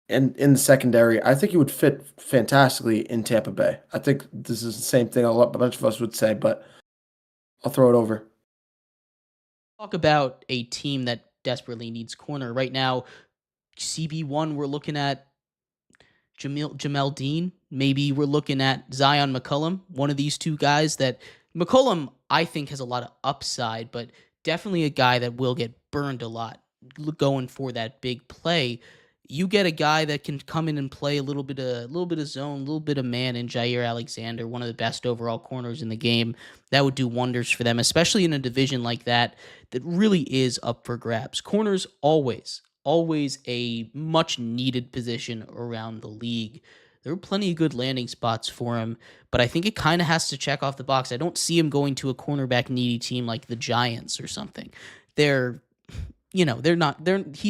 in the secondary. I think he would fit fantastically in Tampa Bay. I think this is the same thing a bunch of us would say, but I'll throw it over. Talk about a team that desperately needs corner. Right now, CB1, we're looking at Jamel Dean. Maybe we're looking at Zion McCollum, one of these two guys that McCollum, I think, has a lot of upside, but definitely a guy that will get burned a lot going for that big play. You get a guy that can come in and play a little bit of zone, a little bit of man in Jair Alexander, one of the best overall corners in the game. That would do wonders for them, especially in a division like that really is up for grabs. Corners always a much needed position around the league. There are plenty of good landing spots for him, but I think it kind of has to check off the box. I don't see him going to a cornerback needy team like the Giants or something. He's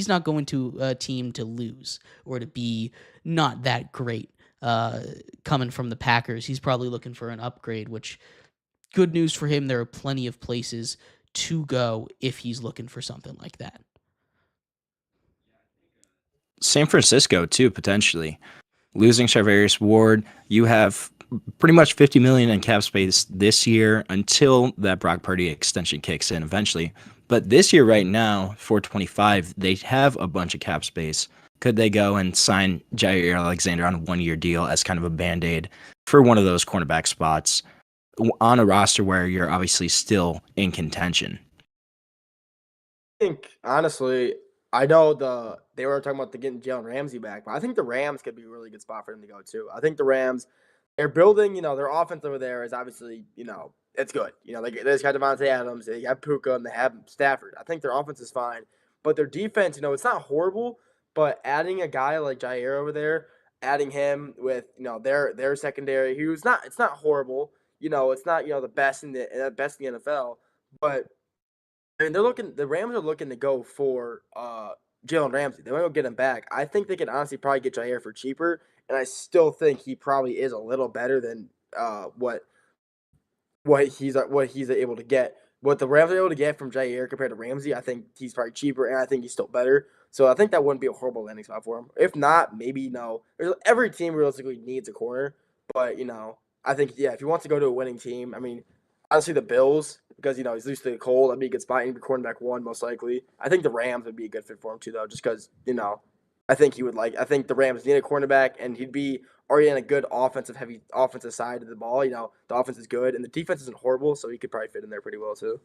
not going to a team to lose or to be not that great. Coming from the Packers, he's probably looking for an upgrade, which good news for him. There are plenty of places to go if he's looking for something like that. San Francisco, too, potentially. Losing Charvarius Ward, you have pretty much $50 million in cap space this year until that Brock Purdy extension kicks in eventually. But this year right now, for 25, they have a bunch of cap space. Could they go and sign Jair Alexander on a one-year deal as kind of a Band-Aid for one of those cornerback spots on a roster where you're obviously still in contention? I think, honestly, I know they were talking about getting Jalen Ramsey back, but I think the Rams could be a really good spot for him to go too. I think the Rams, they're building, their offense over there is obviously, it's good. They just got Devontae Adams, they have Puka, and they have Stafford. I think their offense is fine, but their defense, it's not horrible, but adding a guy like Jair over there, adding him with, their secondary, it's not horrible. It's not, the best in the NFL, but I mean, the Rams are looking to go for Jalen Ramsey. They want to go get him back. I think they could honestly probably get Jair for cheaper, and I still think he probably is a little better than what he's able to get. What the Rams are able to get from Jair compared to Ramsey, I think he's probably cheaper, and I think he's still better. So I think that wouldn't be a horrible landing spot for him. If not, maybe no. Every team realistically needs a corner, but I think if he wants to go to a winning team, I mean, honestly, the Bills, because, he's loose to the cold, that'd be a good spot. He'd be cornerback one, most likely. I think the Rams would be a good fit for him, too, though, just because, I think the Rams need a cornerback, and he'd be already on a good heavy offensive side of the ball. The offense is good, and the defense isn't horrible, so he could probably fit in there pretty well, too.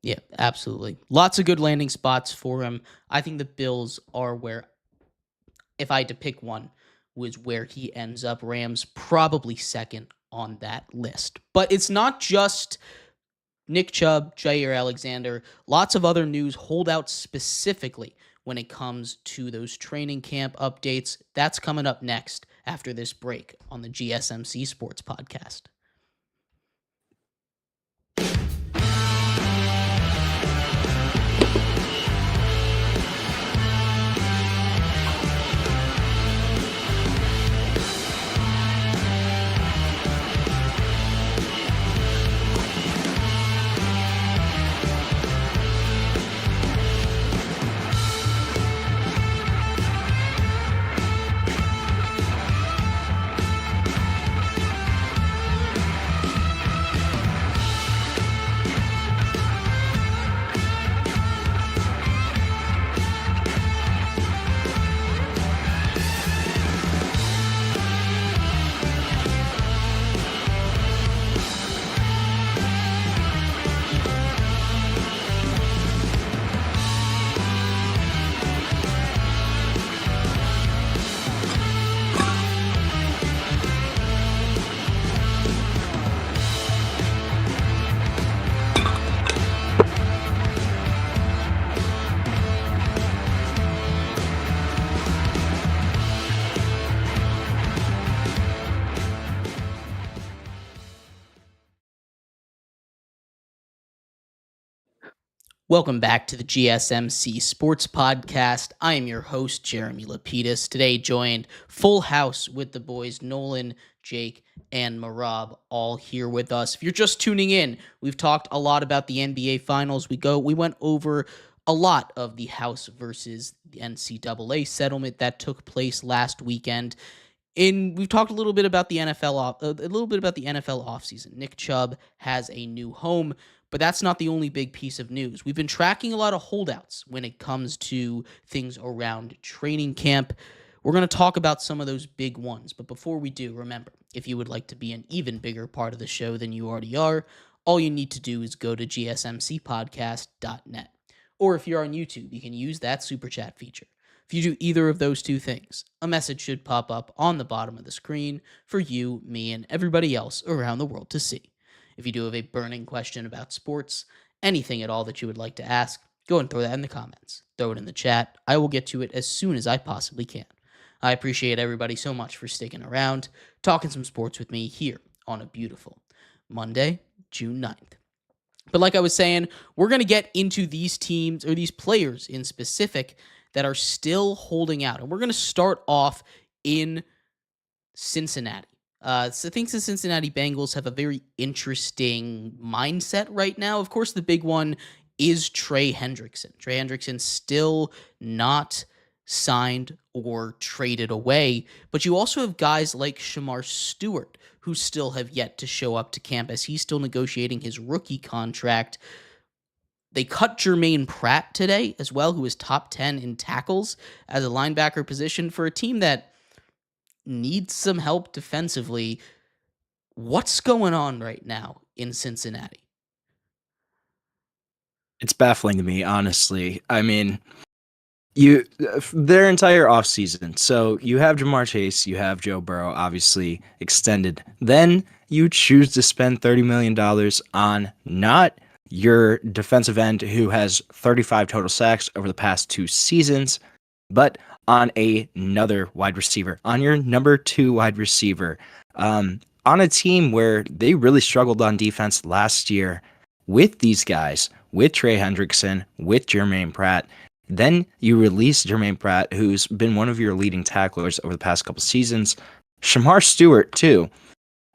Yeah, absolutely. Lots of good landing spots for him. I think the Bills are where, if I had to pick one, was where he ends up. Rams probably second on that list. But it's not just Nick Chubb, Jair Alexander, lots of other news, holdouts specifically when it comes to those training camp updates. That's coming up next after this break on the GSMC Sports Podcast. Welcome back to the GSMC Sports Podcast. I am your host, Jeremy Lapidus. Today joined full house with the boys, Nolan, Jake, and Mehrob, all here with us. If you're just tuning in, we've talked a lot about the NBA Finals. We went over a lot of the House versus the NCAA settlement that took place last weekend. We've talked a little bit about the NFL offseason. Nick Chubb has a new home, but that's not the only big piece of news. We've been tracking a lot of holdouts when it comes to things around training camp. We're going to talk about some of those big ones, but before we do, remember, if you would like to be an even bigger part of the show than you already are, all you need to do is go to gsmcpodcast.net. Or if you're on YouTube, you can use that super chat feature. If you do either of those two things, a message should pop up on the bottom of the screen for you, me, and everybody else around the world to see. If you do have a burning question about sports, anything at all that you would like to ask, go and throw that in the comments. Throw it in the chat. I will get to it as soon as I possibly can. I appreciate everybody so much for sticking around, talking some sports with me here on a beautiful Monday, June 9th. But like I was saying, we're going to get into these teams, or these players in specific, that are still holding out. And we're going to start off in Cincinnati. So I think the Cincinnati Bengals have a very interesting mindset right now. Of course, the big one is Trey Hendrickson. Trey Hendrickson still not signed or traded away, but you also have guys like Shamar Stewart, who still have yet to show up to camp as he's still negotiating his rookie contract. They cut Jermaine Pratt today as well, who is top 10 in tackles as a linebacker position for a team that needs some help defensively. What's going on right now in Cincinnati? It's baffling to me, honestly. I mean, their entire offseason. So you have Jamar Chase, you have Joe Burrow, obviously extended. Then you choose to spend $30 million on not your defensive end who has 35 total sacks over the past 2 seasons, but on another wide receiver, on your number 2 wide receiver, on a team where they really struggled on defense last year with these guys, with Trey Hendrickson, with Jermaine Pratt. Then you release Jermaine Pratt, who's been one of your leading tacklers over the past couple seasons. Shamar Stewart, too.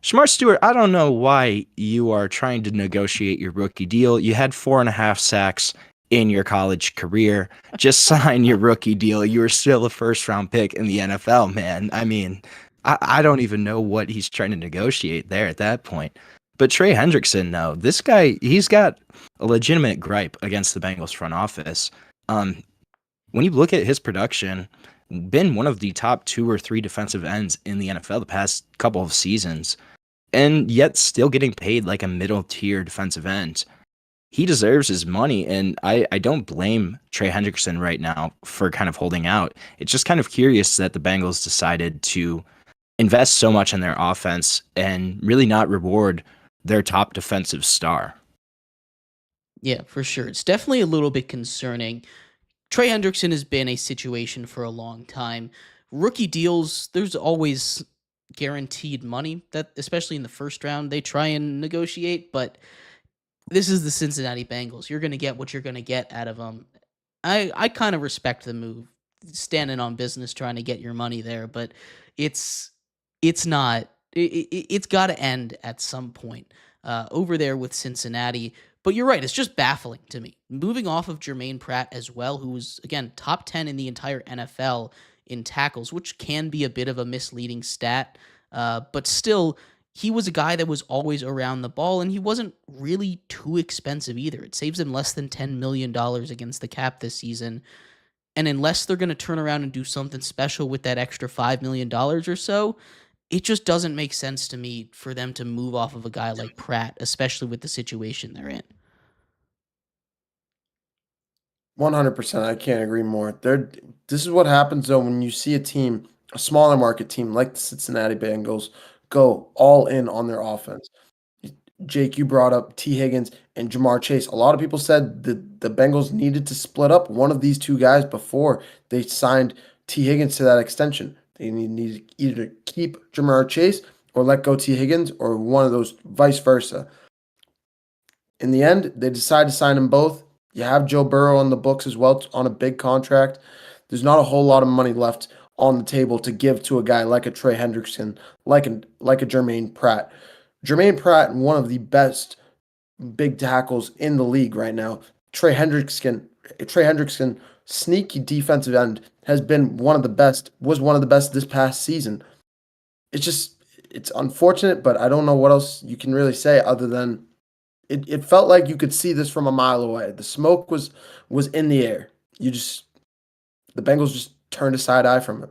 Shamar Stewart, I don't know why you are trying to negotiate your rookie deal. You had 4.5 sacks in your college career. Just sign your rookie deal. You were still a first-round pick in the NFL, man. I mean, I don't even know what he's trying to negotiate there at that point. But Trey Hendrickson, no. This guy, he's got a legitimate gripe against the Bengals front office. When you look at his production, been one of the top 2 or 3 defensive ends in the NFL the past couple of seasons, and yet still getting paid like a middle tier defensive end. He deserves his money, and I don't blame Trey Hendrickson right now for kind of holding out. It's just kind of curious that the Bengals decided to invest so much in their offense and really not reward their top defensive star. Yeah, for sure. It's definitely a little bit concerning. Trey Hendrickson has been a situation for a long time. Rookie deals, there's always guaranteed money, that especially in the first round they try and negotiate, but this is the Cincinnati Bengals. You're going to get what you're going to get out of them. I kind of respect the move, standing on business trying to get your money there, but it's not. It's got to end at some point over there with Cincinnati. But you're right, it's just baffling to me. Moving off of Jermaine Pratt as well, who was, again, top 10 in the entire NFL in tackles, which can be a bit of a misleading stat. But still, he was a guy that was always around the ball, and he wasn't really too expensive either. It saves him less than $10 million against the cap this season. And unless they're going to turn around and do something special with that extra $5 million or so, it just doesn't make sense to me for them to move off of a guy like Pratt, especially with the situation they're in. 100%. I can't agree more. This is what happens, though, when you see a team, a smaller market team like the Cincinnati Bengals, go all in on their offense. Jake, you brought up T. Higgins and Jamar Chase. A lot of people said that the Bengals needed to split up one of these two guys before they signed T. Higgins to that extension. They need to either keep Jamar Chase or let go T. Higgins, or one of those, vice versa. In the end, they decided to sign them both. You have Joe Burrow on the books as well on a big contract. There's not a whole lot of money left on the table to give to a guy like a Trey Hendrickson, like a Jermaine Pratt. Jermaine Pratt, one of the best big tackles in the league right now. Trey Hendrickson, sneaky defensive end, has been one of the best, was one of the best this past season. It's unfortunate, but I don't know what else you can really say other than it felt like you could see this from a mile away. The smoke was in the air. The Bengals just turned a side eye from it.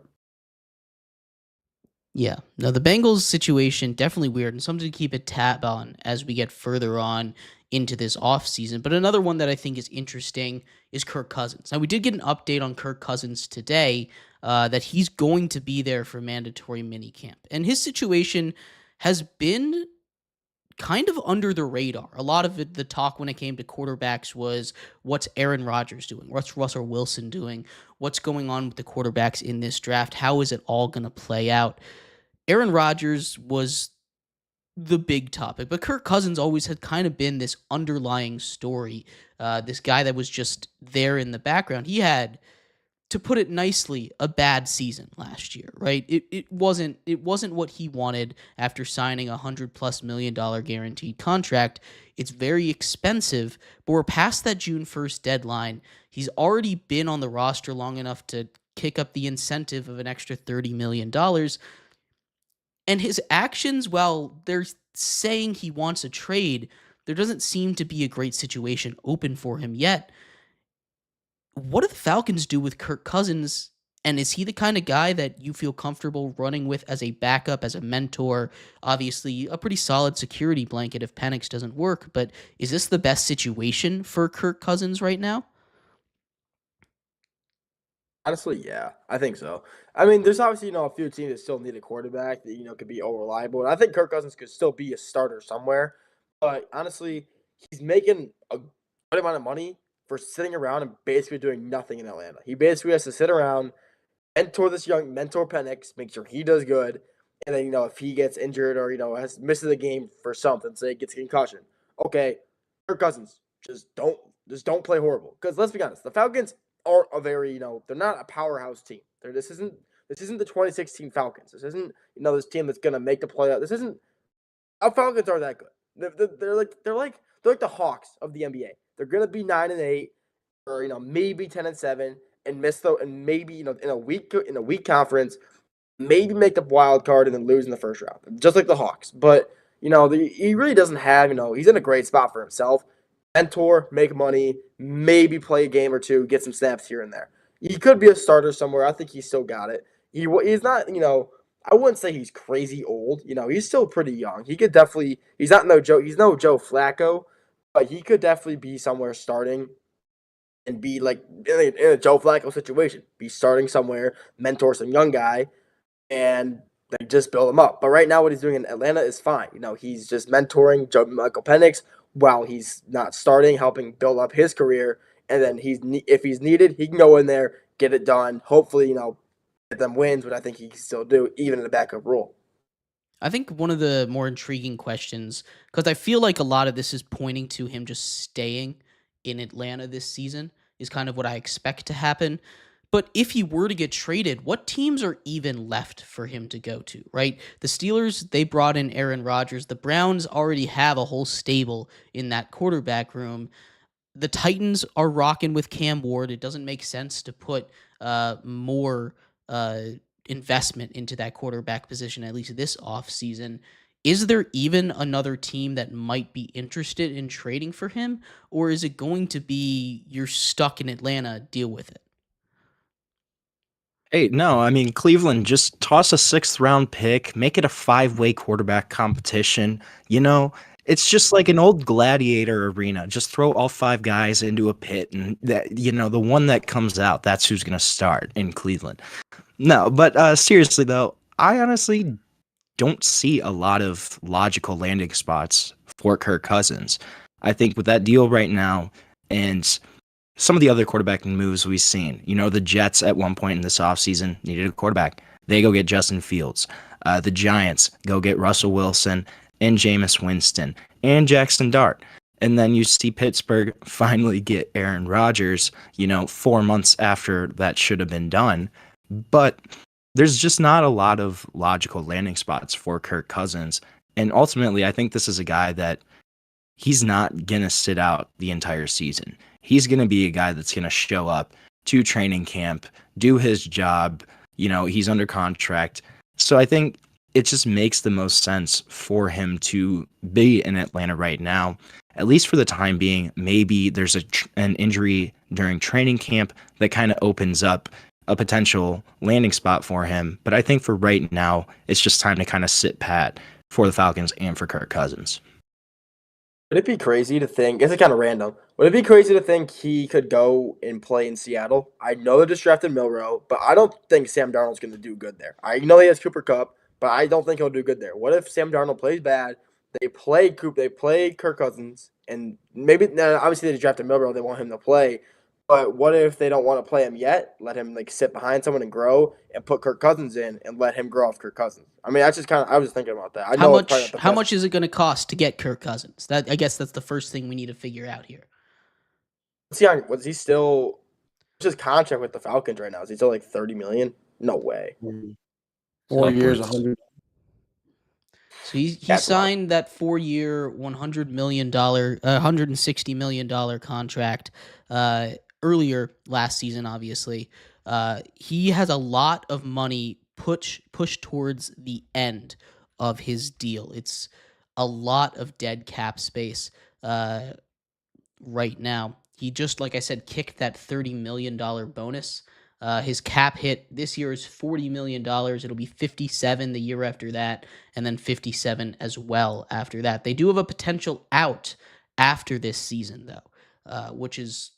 Yeah. No, the Bengals situation definitely weird and something to keep a tab on as we get further on into this offseason. But another one that I think is interesting is Kirk Cousins. Now, we did get an update on Kirk Cousins today that he's going to be there for mandatory minicamp. And his situation has been kind of under the radar. A lot of the talk when it came to quarterbacks was what's Aaron Rodgers doing? What's Russell Wilson doing? What's going on with the quarterbacks in this draft? How is it all going to play out? Aaron Rodgers was the big topic, but Kirk Cousins always had kind of been this underlying story, this guy that was just there in the background. He had, to put it nicely, a bad season last year, right? It wasn't what he wanted after signing $100+ million guaranteed contract. It's very expensive, but we're past that June 1st deadline. He's already been on the roster long enough to kick up the incentive of an extra $30 million. And his actions, while they're saying he wants a trade, there doesn't seem to be a great situation open for him yet. What do the Falcons do with Kirk Cousins? And is he the kind of guy that you feel comfortable running with as a backup, as a mentor? Obviously, a pretty solid security blanket if Penix doesn't work, but is this the best situation for Kirk Cousins right now? Honestly, yeah, I think so. I mean, there's obviously, a few teams that still need a quarterback that, could be reliable. And I think Kirk Cousins could still be a starter somewhere. But honestly, he's making a good amount of money for sitting around and basically doing nothing in Atlanta. He basically has to sit around, mentor Penix, make sure he does good. And then, if he gets injured or, misses a game for something, say gets a concussion. Okay, Kirk Cousins, just don't play horrible. Because let's be honest, the Falcons aren't a very, they're not a powerhouse team. This isn't the 2016 Falcons. This isn't, this team that's gonna make the playoff. This isn't. Our Falcons are that good. They're like the Hawks of the NBA. They're gonna be 9-8, or maybe 10-7, and maybe in a weak conference, maybe make the wild card and then lose in the first round, just like the Hawks. But he really doesn't have. He's in a great spot for himself. Mentor, make money, maybe play a game or two, get some snaps here and there. He could be a starter somewhere. I think he's still got it. He's not, I wouldn't say he's crazy old. He's still pretty young. He could definitely, he's no Joe Flacco, but he could definitely be somewhere starting and be like in a Joe Flacco situation. Be starting somewhere, mentor some young guy, and they just build him up. But right now what he's doing in Atlanta is fine. He's just mentoring Michael Penix while he's not starting, helping build up his career. And then if he's needed, he can go in there, get it done. Hopefully, get them wins, but I think he can still do, even in a backup role. I think one of the more intriguing questions, because I feel like a lot of this is pointing to him just staying in Atlanta this season, is kind of what I expect to happen. But if he were to get traded, what teams are even left for him to go to, right? The Steelers, they brought in Aaron Rodgers. The Browns already have a whole stable in that quarterback room. The Titans are rocking with Cam Ward. It doesn't make sense to put more investment into that quarterback position, at least this offseason. Is there even another team that might be interested in trading for him? Or is it going to be you're stuck in Atlanta, deal with it? Hey, no, I mean, Cleveland, just toss a 6th-round pick, make it a 5-way quarterback competition. It's just like an old gladiator arena. Just throw all 5 guys into a pit, and that the one that comes out, that's who's going to start in Cleveland. No, but seriously though, I honestly don't see a lot of logical landing spots for Kirk Cousins. I think with that deal right now and some of the other quarterbacking moves we've seen, the Jets at one point in this offseason needed a quarterback. They go get Justin Fields. The Giants go get Russell Wilson and Jameis Winston and Jackson Dart. And then you see Pittsburgh finally get Aaron Rodgers, 4 months after that should have been done. But there's just not a lot of logical landing spots for Kirk Cousins. And ultimately, I think this is a guy that he's not going to sit out the entire season. He's going to be a guy that's going to show up to training camp, do his job. He's under contract. So I think it just makes the most sense for him to be in Atlanta right now, at least for the time being. Maybe there's an injury during training camp that kind of opens up a potential landing spot for him. But I think for right now, it's just time to kind of sit pat for the Falcons and for Kirk Cousins. Would it be crazy to think, this is kind of random, would it be crazy to think he could go and play in Seattle? I know they just drafted Milroe, but I don't think Sam Darnold's going to do good there. I know he has Cooper Kupp, but I don't think he'll do good there. What if Sam Darnold plays bad, they play Kirk Cousins, and maybe, obviously they drafted Milroe, they want him to play, but what if they don't want to play him yet, let him sit behind someone and grow, and put Kirk Cousins in and let him grow off Kirk Cousins? I mean, that's just I was just thinking about that. How much is it going to cost to get Kirk Cousins? I guess that's the first thing we need to figure out here. Was he still his contract with the Falcons right now? Is he still $30 million? No way. 4 years, 100. So he signed that 4-year, $160 million contract earlier last season. Obviously, he has a lot of money pushed towards the end of his deal. It's a lot of dead cap space right now. He just, like I said, kicked that $30 million bonus. His cap hit this year is $40 million. It'll be 57 the year after that, and then 57 as well after that. They do have a potential out after this season, though, which is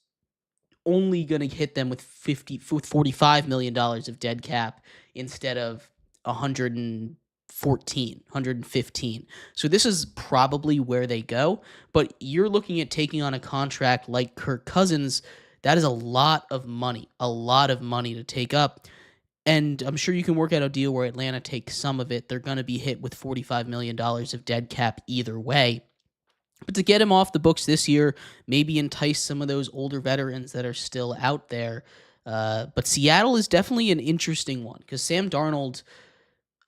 only going to hit them with $45 million of dead cap instead of 115. So this is probably where they go, but you're looking at taking on a contract like Kirk Cousins. That is a lot of money to take up. And I'm sure you can work out a deal where Atlanta takes some of it. They're going to be hit with $45 million of dead cap either way. But to get him off the books this year, maybe entice some of those older veterans that are still out there. But Seattle is definitely an interesting one because Sam Darnold,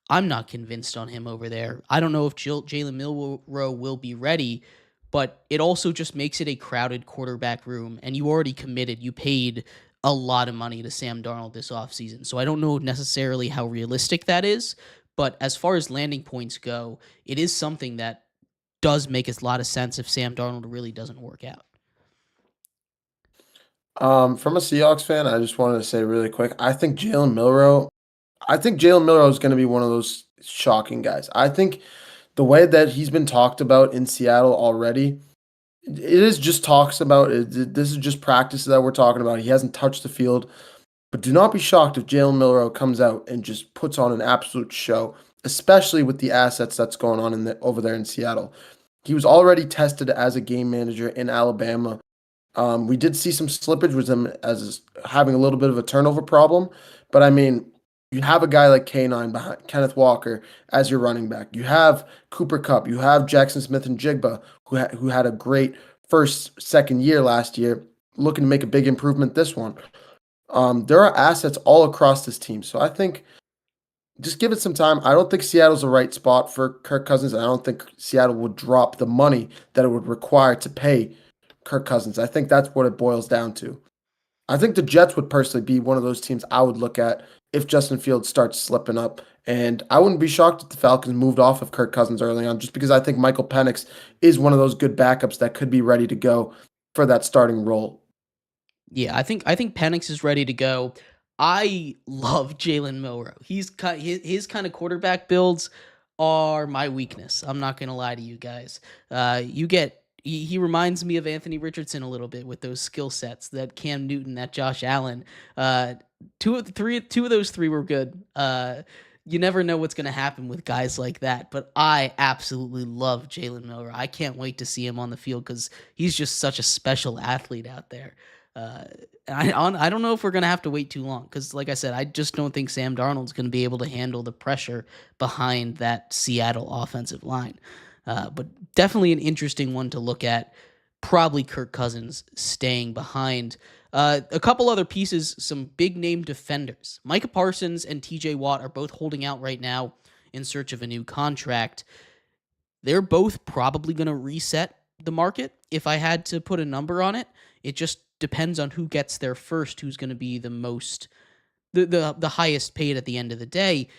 I'm not convinced on him over there. I don't know if Jalen Milroe will be ready, but it also just makes it a crowded quarterback room, and you already committed. You paid a lot of money to Sam Darnold this offseason, so I don't know necessarily how realistic that is, but as far as landing points go, it is something that does make a lot of sense if Sam Darnold really doesn't work out. From a Seahawks fan, I just wanted to say really quick, I think Jalen Milroe is going to be one of those shocking guys. I think the way that he's been talked about in Seattle already, it is just talks about it. This is just practice that we're talking about. He hasn't touched the field. But do not be shocked if Jalen Milroe comes out and just puts on an absolute show, especially with the assets that's going on over there in Seattle. He was already tested as a game manager in Alabama. We did see some slippage with him as having a little bit of a turnover problem. But, I mean, you have a guy like K9 behind Kenneth Walker as your running back. You have Cooper Kupp. You have Jackson Smith and Jigba, who had a great second year last year, looking to make a big improvement this one. There are assets all across this team. So I think just give it some time. I don't think Seattle's the right spot for Kirk Cousins, and I don't think Seattle would drop the money that it would require to pay Kirk Cousins. I think that's what it boils down to. I think the Jets would personally be one of those teams I would look at if Justin Fields starts slipping up. And I wouldn't be shocked if the Falcons moved off of Kirk Cousins early on, just because I think Michael Penix is one of those good backups that could be ready to go for that starting role. Yeah, I think Penix is ready to go. I love Jalen Milroe. His kind of quarterback builds are my weakness. I'm not gonna lie to you guys. He reminds me of Anthony Richardson a little bit with those skill sets, that Cam Newton, that Josh Allen. Two of those three were good. You never know what's going to happen with guys like that, but I absolutely love Jalen Milroe. I can't wait to see him on the field because he's just such a special athlete out there. I don't know if we're going to have to wait too long because, like I said, I just don't think Sam Darnold's going to be able to handle the pressure behind that Seattle offensive line. But definitely an interesting one to look at. probably Kirk Cousins staying behind. A couple other pieces, some big name defenders. Micah Parsons and TJ Watt are both holding out right now in search of a new contract. They're both probably going to reset the market. If I had to put a number on it, it just depends on who gets there first, who's going to be the highest paid at the end of the day.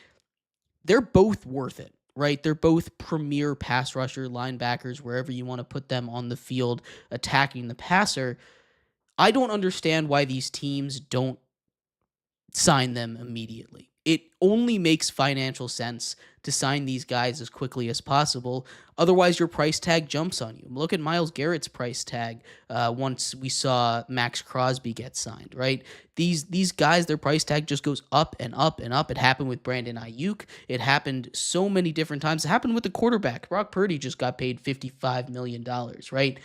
They're both worth it, right? They're both premier pass rusher linebackers, wherever you want to put them on the field, attacking the passer. I don't understand why these teams don't sign them immediately. It only makes financial sense to sign these guys as quickly as possible. Otherwise, your price tag jumps on you. Look at Myles Garrett's price tag once we saw Max Crosby get signed, right? These guys, their price tag just goes up and up and up. It happened with Brandon Ayuk. It happened so many different times. It happened with the quarterback. Brock Purdy just got paid $55 million, right?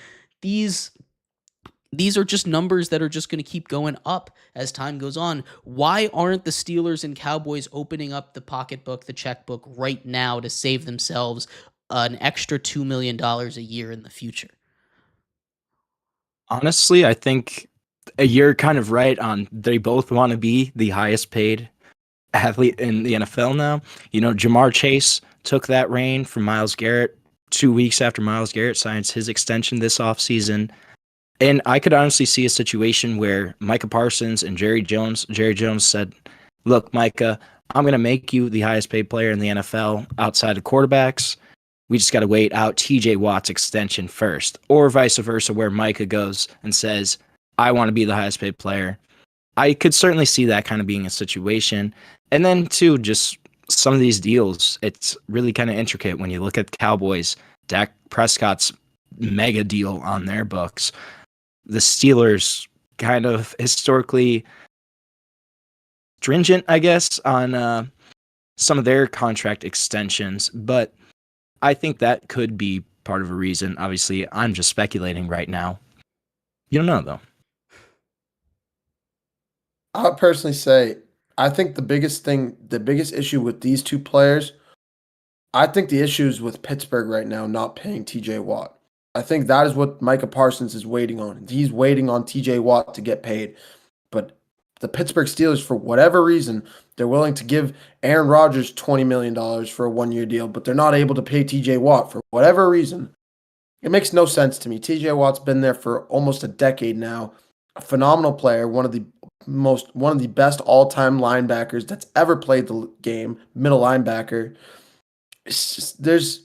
These are just numbers that are just going to keep going up as time goes on. Why aren't the Steelers and Cowboys opening up the pocketbook, the checkbook right now to save themselves an extra $2 million a year in the future? Honestly, I think you're kind of right on. They both want to be the highest paid athlete in the NFL now. You know, Jamar Chase took that reign from Myles Garrett 2 weeks after Myles Garrett signs his extension this offseason. And I could honestly see a situation where Micah Parsons and Jerry Jones said, look, Micah, I'm going to make you the highest paid player in the NFL outside of quarterbacks. We just got to wait out TJ Watt's extension first. Or vice versa, where Micah goes and says, I want to be the highest paid player. I could certainly see that kind of being a situation. And then, too, just some of these deals, it's really kind of intricate when you look at the Cowboys, Dak Prescott's mega deal on their books. The Steelers kind of historically stringent, I guess, on some of their contract extensions, but I think that could be part of a reason. Obviously, I'm just speculating right now. You don't know, though. I would personally say, I think the biggest issue with these two players, I think the issue is with Pittsburgh right now not paying TJ Watt. I think that is what Micah Parsons is waiting on. He's waiting on TJ Watt to get paid. But the Pittsburgh Steelers, for whatever reason, they're willing to give Aaron Rodgers $20 million for a one-year deal, but they're not able to pay TJ Watt for whatever reason. It makes no sense to me. TJ Watt's been there for almost a decade now. A phenomenal player, one of the best all-time linebackers that's ever played the game, middle linebacker. It's just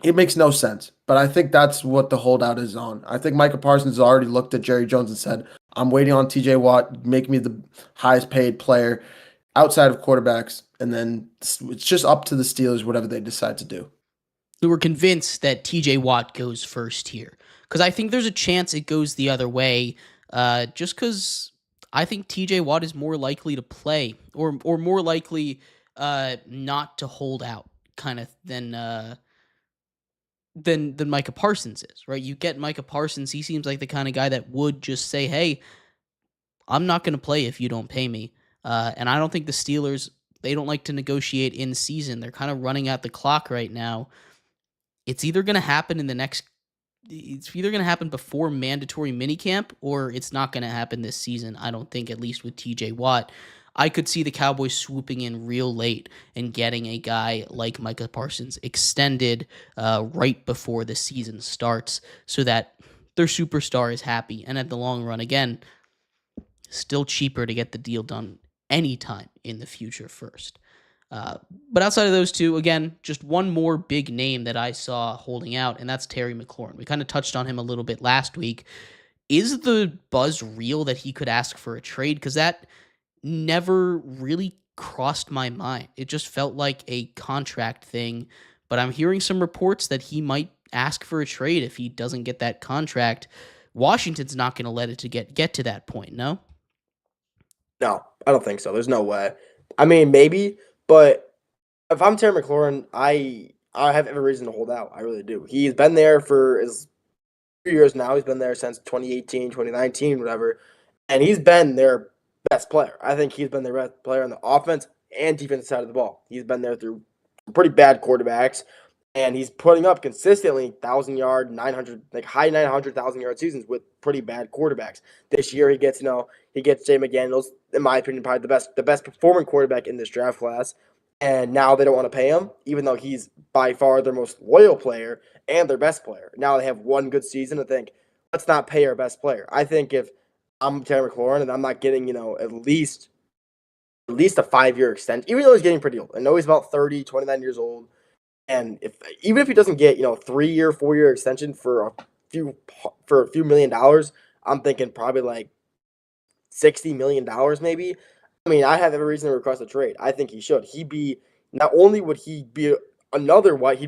it makes no sense, but I think that's what the holdout is on. I think Micah Parsons has already looked at Jerry Jones and said, I'm waiting on TJ Watt, make me the highest paid player outside of quarterbacks, and then it's just up to the Steelers, whatever they decide to do. We were convinced that TJ Watt goes first here, because I think there's a chance it goes the other way, just because I think TJ Watt is more likely to play, or more likely not to hold out, kind of, than Micah Parsons is, right? You get Micah Parsons, he seems like the kind of guy that would just say, hey, I'm not going to play if you don't pay me. And I don't think the Steelers, they don't like to negotiate in season. They're kind of running out the clock right now. It's either going to happen before mandatory minicamp, or it's not going to happen this season, I don't think, at least with TJ Watt. I could see the Cowboys swooping in real late and getting a guy like Micah Parsons extended right before the season starts so that their superstar is happy. And at the long run, again, still cheaper to get the deal done anytime in the future first. But outside of those two, again, just one more big name that I saw holding out, and that's Terry McLaurin. We kind of touched on him a little bit last week. Is the buzz real that he could ask for a trade? Because that never really crossed my mind. It just felt like a contract thing, but I'm hearing some reports that he might ask for a trade if he doesn't get that contract. Washington's not going to let it to get to that point, no? No, I don't think so. There's no way. I mean, maybe, but if I'm Terry McLaurin, I have every reason to hold out. I really do. He's been there for 2 years now. He's been there since 2018, 2019, whatever, and he's been their best player. I think he's been their best player on the offense and defensive side of the ball. He's been there through pretty bad quarterbacks, And he's putting up consistently 1,000-yard, 900, like high 900,000-yard seasons with pretty bad quarterbacks. This year he gets Jay McDaniels, in my opinion, probably the best performing quarterback in this draft class. And now they don't want to pay him, even though he's by far their most loyal player and their best player. Now they have one good season to think, let's not pay our best player. I think if I'm Terry McLaurin and I'm not getting, at least a 5-year extension, even though he's getting pretty old. I know he's about 30, 29 years old. And even if he doesn't get, 3-year, 4-year extension for a few $1 million, I'm thinking probably like $60 million maybe. I mean, I have every reason to request a trade. I think he should. Not only would he be another wide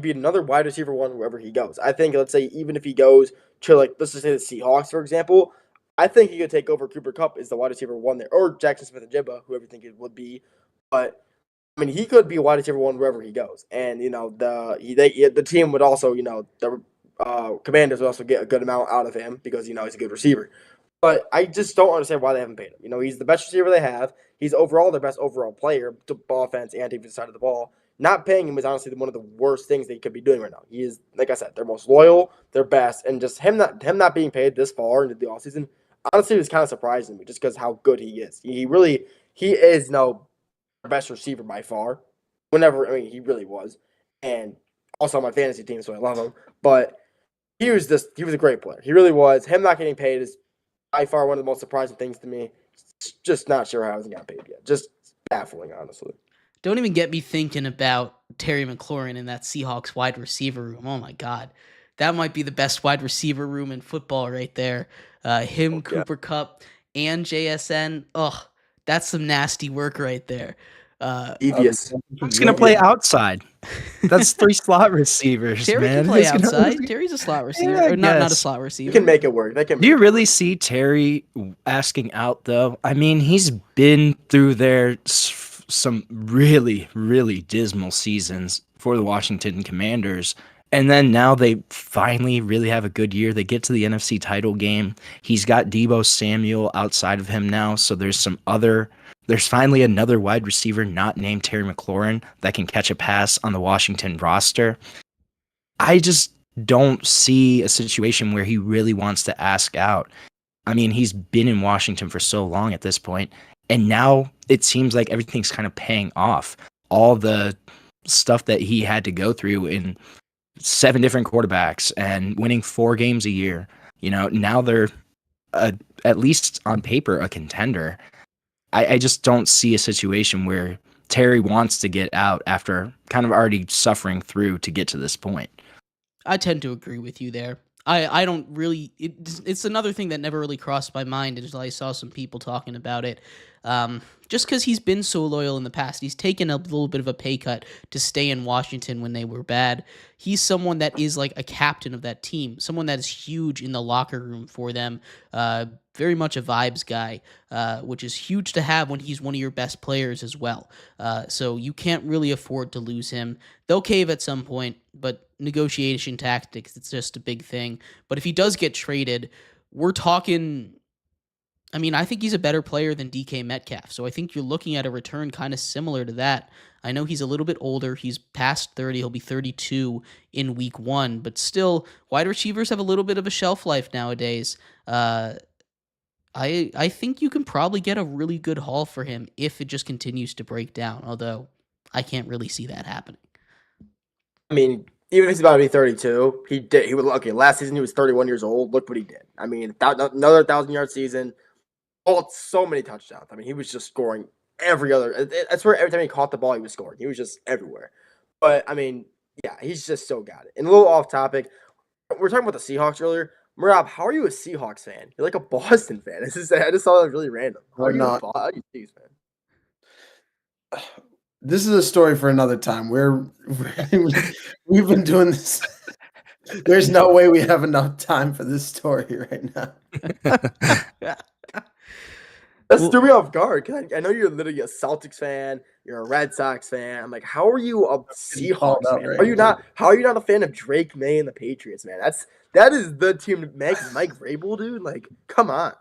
receiver one wherever he goes. I think, let's say, even if he goes to, let's just say the Seahawks, for example, I think he could take over Cooper Kupp as the wide receiver one there, or Jackson Smith-Njigba, whoever you think it would be. But I mean, he could be a wide receiver one wherever he goes, and the team would also, the Commanders would also get a good amount out of him because he's a good receiver. But I just don't understand why they haven't paid him. He's the best receiver they have. He's overall their best overall player, to ball offense and defensive side of the ball. Not paying him is honestly one of the worst things they could be doing right now. He is, like I said, their most loyal, their best, and just him not being paid this far into the offseason, honestly, was kind of surprising me just because how good he is. He is best receiver by far. He really was. And also on my fantasy team, so I love him. But he was a great player. He really was. Him not getting paid is by far one of the most surprising things to me. Just not sure how he hasn't got paid yet. Just baffling, honestly. Don't even get me thinking about Terry McLaurin in that Seahawks wide receiver room. Oh my God. That might be the best wide receiver room in football right there. Cooper Kupp, and JSN. Ugh, that's some nasty work right there. Devious. He's going to play outside. That's 3 slot receivers, Terry man. can play outside. Terry's a slot receiver. Yeah, or not a slot receiver. You can make it work. Do you really see Terry asking out, though? I mean, he's been through some really, really dismal seasons for the Washington Commanders. And then now they finally really have a good year. They get to the NFC title game. He's got Deebo Samuel outside of him now. So there's finally another wide receiver not named Terry McLaurin that can catch a pass on the Washington roster. I just don't see a situation where he really wants to ask out. I mean, he's been in Washington for so long at this point, and now it seems like everything's kind of paying off. All the stuff that he had to go through in 7 different quarterbacks and winning 4 games a year, now they're at least on paper a contender. I just don't see a situation where Terry wants to get out after kind of already suffering through to get to this point. I tend to agree with you there. I don't really. It's another thing that never really crossed my mind until I saw some people talking about it. Just because he's been so loyal in the past, he's taken a little bit of a pay cut to stay in Washington when they were bad. He's someone that is like a captain of that team, someone that is huge in the locker room for them. Very much a vibes guy, which is huge to have when he's one of your best players as well. So you can't really afford to lose him. They'll cave at some point, but negotiation tactics, it's just a big thing. But if he does get traded, we're talking... I mean, I think he's a better player than DK Metcalf, so I think you're looking at a return kind of similar to that. I know he's a little bit older. He's past 30. He'll be 32 in week 1, but still, wide receivers have a little bit of a shelf life nowadays. I think you can probably get a really good haul for him if it just continues to break down, although I can't really see that happening. I mean, even if he's about to be 32, he would. Okay, last season he was 31 years old. Look what he did. I mean, another 1,000-yard season. Oh, so many touchdowns. I mean, he was just scoring every other. I swear, every time he caught the ball, he was scoring. He was just everywhere. But I mean, yeah, he's just so got it. And a little off topic, we were talking about the Seahawks earlier. Mehrob, how are you a Seahawks fan? You're like a Boston fan. I just saw that really random. How are you a Seahawks fan? This is a story for another time. We've been doing this. There's no way we have enough time for this story right now. That threw me off guard. I know you're literally a Celtics fan. You're a Red Sox fan. I'm like, how are you a Seahawks fan? Right? How are you not a fan of Drake May and the Patriots, man? That is the team. Mike Vrabel, dude. Like, come on.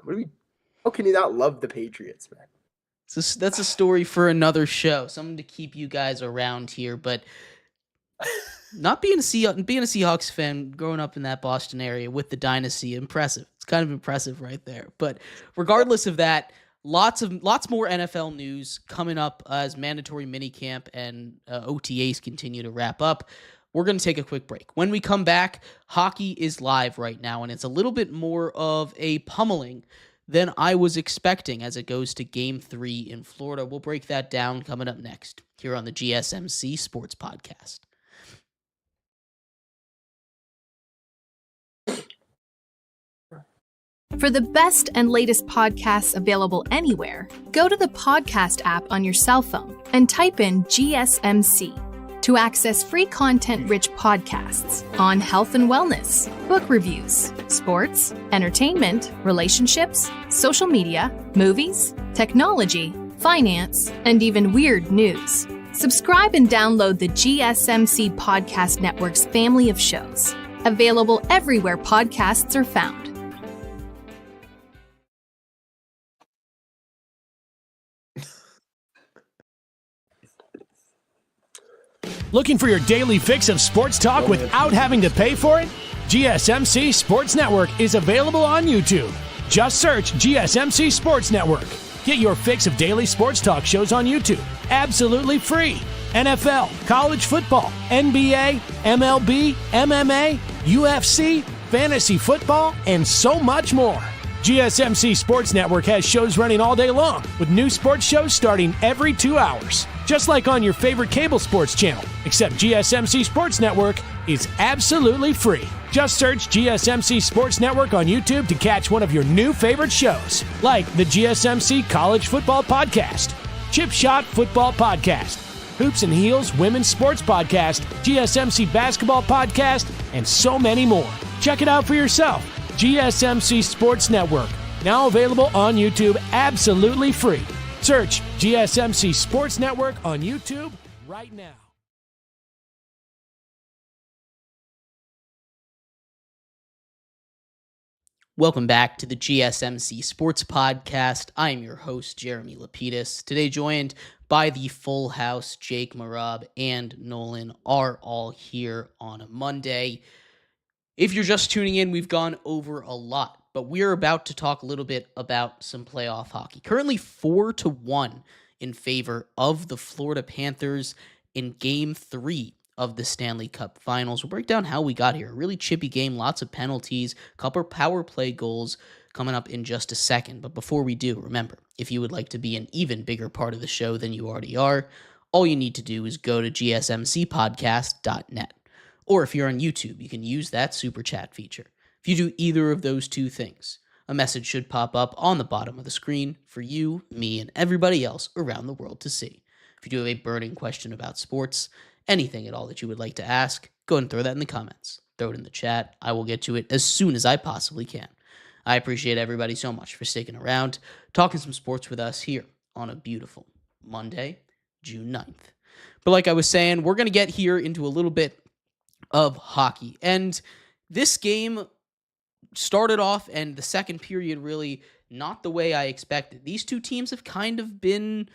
How can you not love the Patriots, man? So that's a story for another show. Something to keep you guys around here. But Not being a Seahawks fan, growing up in that Boston area with the dynasty, impressive. It's kind of impressive right there. But regardless of that, lots more NFL news coming up as mandatory minicamp and OTAs continue to wrap up. We're going to take a quick break. When we come back, hockey is live right now, and it's a little bit more of a pummeling than I was expecting as it goes to Game 3 in Florida. We'll break that down coming up next here on the GSMC Sports Podcast. For the best and latest podcasts available anywhere, go to the podcast app on your cell phone and type in GSMC to access free content-rich podcasts on health and wellness, book reviews, sports, entertainment, relationships, social media, movies, technology, finance, and even weird news. Subscribe and download the GSMC Podcast Network's family of shows, available everywhere podcasts are found. Looking for your daily fix of sports talk without having to pay for it? GSMC Sports Network is available on YouTube. Just search GSMC Sports Network. Get your fix of daily sports talk shows on YouTube, absolutely free. NFL, college football, NBA, MLB, MMA, UFC, fantasy football, and so much more. GSMC Sports Network has shows running all day long, with new sports shows starting every 2 hours. Just like on your favorite cable sports channel, except GSMC Sports Network is absolutely free. Just search GSMC Sports Network on YouTube to catch one of your new favorite shows, like the GSMC College Football Podcast, Chip Shot Football Podcast, Hoops and Heels Women's Sports Podcast, GSMC Basketball Podcast, and so many more. Check it out for yourself. GSMC Sports Network, now available on YouTube absolutely free. Search GSMC Sports Network on YouTube right now. Welcome back to the GSMC Sports Podcast. I am your host, Jeremy Lapidus. Today joined by the full house, Jake, Mehrob, and Nolan are all here on a Monday. If you're just tuning in, we've gone over a lot, but we're about to talk a little bit about some playoff hockey. Currently 4-1 in favor of the Florida Panthers in Game 3 of the Stanley Cup Finals. We'll break down how we got here. A really chippy game, lots of penalties, a couple power play goals coming up in just a second. But before we do, remember, if you would like to be an even bigger part of the show than you already are, all you need to do is go to gsmcpodcast.net. Or if you're on YouTube, you can use that super chat feature. If you do either of those two things, a message should pop up on the bottom of the screen for you, me, and everybody else around the world to see. If you do have a burning question about sports, anything at all that you would like to ask, go ahead and throw that in the comments. Throw it in the chat. I will get to it as soon as I possibly can. I appreciate everybody so much for sticking around, talking some sports with us here on a beautiful Monday, June 9th. But like I was saying, we're going to get here into a little bit of hockey. And this game started off, and the second period really not the way I expected. These two teams have kind of been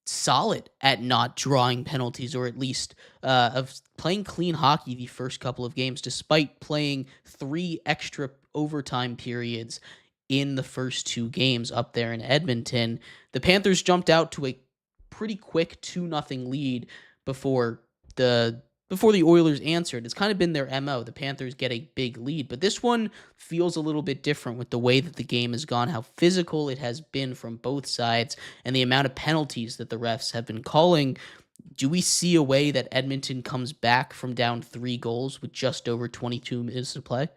solid at not drawing penalties, or at least of playing clean hockey the first couple of games, despite playing 3 extra overtime periods in the first 2 games up there in Edmonton. The Panthers jumped out to a pretty quick 2-0 lead before the Oilers answered. It's kind of been their MO. The Panthers get a big lead, but this one feels a little bit different with the way that the game has gone, how physical it has been from both sides, and the amount of penalties that the refs have been calling. Do we see a way that Edmonton comes back from down 3 goals with just over 22 minutes to play?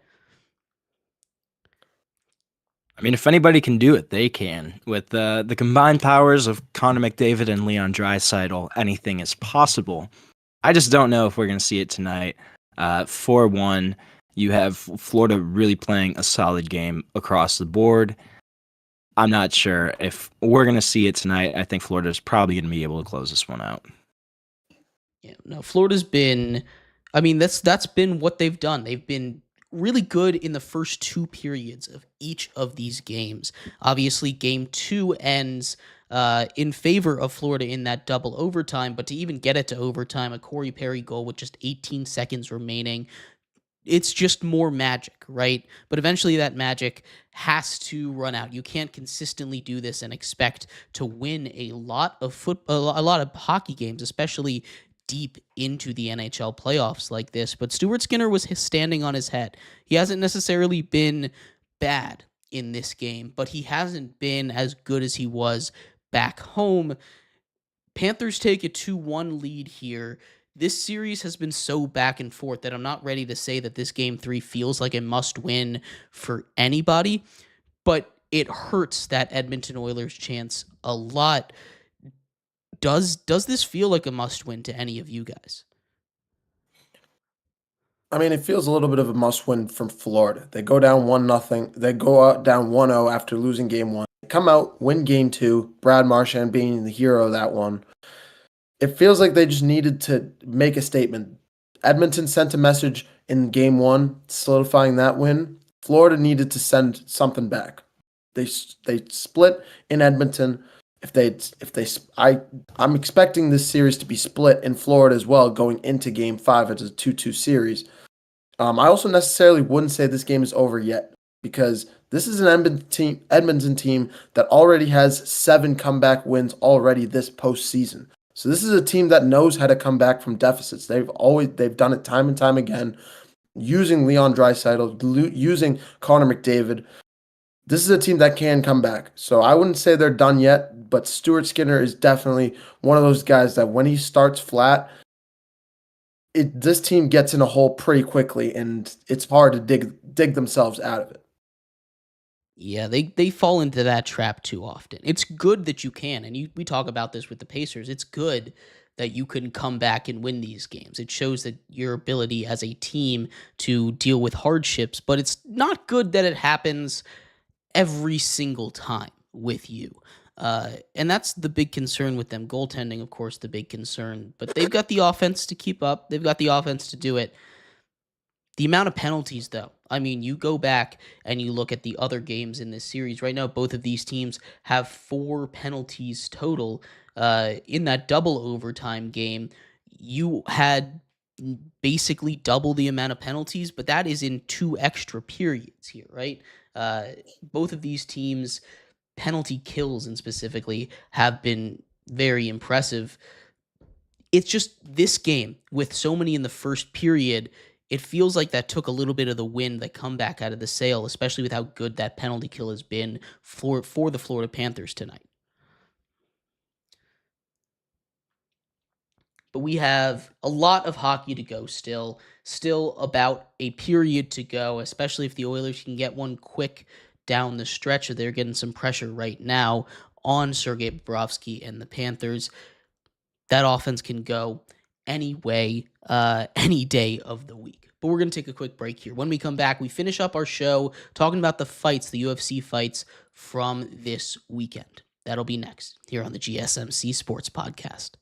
I mean, if anybody can do it, they can. With the combined powers of Connor McDavid and Leon Draisaitl, anything is possible. I just don't know if we're going to see it tonight. 4-1, you have Florida really playing a solid game across the board. I'm not sure if we're going to see it tonight. I think Florida's probably going to be able to close this one out. Yeah, no, Florida's been, I mean, that's been what they've done. They've been really good in the first 2 periods of each of these games. Obviously, game 2 ends in favor of Florida in that double overtime, but to even get it to overtime, a Corey Perry goal with just 18 seconds remaining, it's just more magic, right? But eventually that magic has to run out. You can't consistently do this and expect to win a lot of hockey games, especially deep into the NHL playoffs like this. But Stuart Skinner was standing on his head. He hasn't necessarily been bad in this game, but he hasn't been as good as he was back home. Panthers take a 2-1 lead here. This series has been so back and forth that I'm not ready to say that this game 3 feels like a must-win for anybody, but it hurts that Edmonton Oilers chance a lot. Does this feel like a must-win to any of you guys? I mean, it feels a little bit of a must-win from Florida. They go down 1-0. They go out down 1-0 after losing game 1. They come out, win game 2. Brad Marchand being the hero of that one. It feels like they just needed to make a statement. Edmonton sent a message in game 1, solidifying that win. Florida needed to send something back. They split in Edmonton. I'm expecting this series to be split in Florida as well, going into game 5 as a 2-2 series. I also necessarily wouldn't say this game is over yet, because this is an Edmonton team that already has 7 comeback wins already this postseason. So this is a team that knows how to come back from deficits. They've done it time and time again, using Leon Draisaitl, using Connor McDavid. This is a team that can come back. So I wouldn't say they're done yet, but Stuart Skinner is definitely one of those guys that when he starts flat, this team gets in a hole pretty quickly, and it's hard to dig themselves out of it. Yeah, they fall into that trap too often. It's good that you can, and we talk about this with the Pacers. It's good that you can come back and win these games. It shows that your ability as a team to deal with hardships, but it's not good that it happens every single time with you. And that's the big concern with them. Goaltending, of course, the big concern. But they've got the offense to keep up. They've got the offense to do it. The amount of penalties, though. I mean, you go back and you look at the other games in this series. Right now, both of these teams have 4 penalties total. In that double overtime game, you had basically double the amount of penalties, but that is in 2 extra periods here, right? Both of these teams' penalty kills, and specifically, have been very impressive. It's just this game, with so many in the first period, it feels like that took a little bit of the wind, the comeback out of the sail, especially with how good that penalty kill has been for the Florida Panthers tonight. But we have a lot of hockey to go still about a period to go, especially if the Oilers can get one quick down the stretch. They're getting some pressure right now on Sergei Bobrovsky and the Panthers. That offense can go any way, any day of the week. But we're going to take a quick break here. When we come back, we finish up our show talking about the fights, the UFC fights from this weekend. That'll be next here on the GSMC Sports Podcast.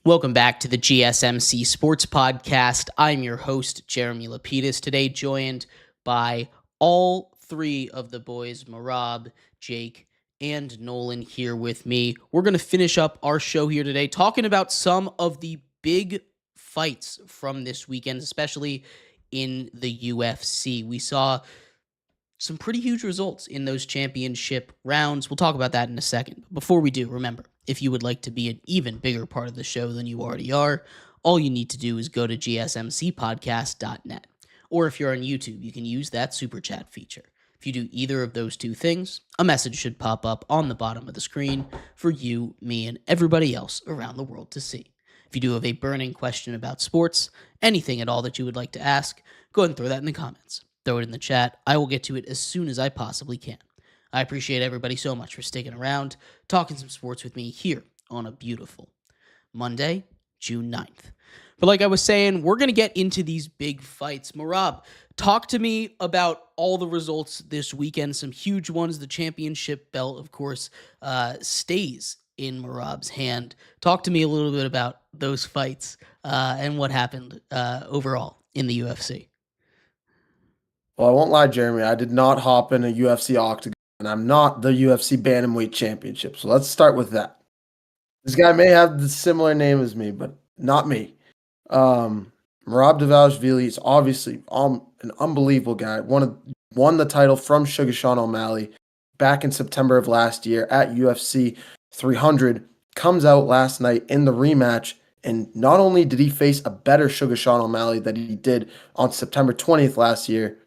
Welcome back to the GSMC Sports Podcast. I'm your host, Jeremy Lapidus, today joined by all three of the boys, Mehrob, Jake, and Nolan here with me. We're going to finish up our show here today talking about some of the big fights from this weekend, especially in the UFC. We saw some pretty huge results in those championship rounds. We'll talk about that in a second. But before we do, remember, if you would like to be an even bigger part of the show than you already are, all you need to do is go to gsmcpodcast.net. Or if you're on YouTube, you can use that super chat feature. If you do either of those two things, a message should pop up on the bottom of the screen for you, me, and everybody else around the world to see. If you do have a burning question about sports, anything at all that you would like to ask, go ahead and throw that in the comments. Throw it in the chat. I will get to it as soon as I possibly can. I appreciate everybody so much for sticking around, talking some sports with me here on a beautiful Monday, June 9th. But like I was saying, we're going to get into these big fights. Mehrob, talk to me about all the results this weekend, some huge ones. The championship belt, of course, stays in Mehrob's hand. Talk to me a little bit about those fights and what happened overall in the UFC. Well, I won't lie, Jeremy. I did not hop in a UFC octagon, and I'm not the UFC Bantamweight Championship. So let's start with that. This guy may have the similar name as me, but not me. Mehrob Fatemi is obviously an unbelievable guy. Won the title from Sugar Sean O'Malley back in September of last year at UFC 300. Comes out last night in the rematch, and not only did he face a better Sugar Sean O'Malley than he did on September 20th last year,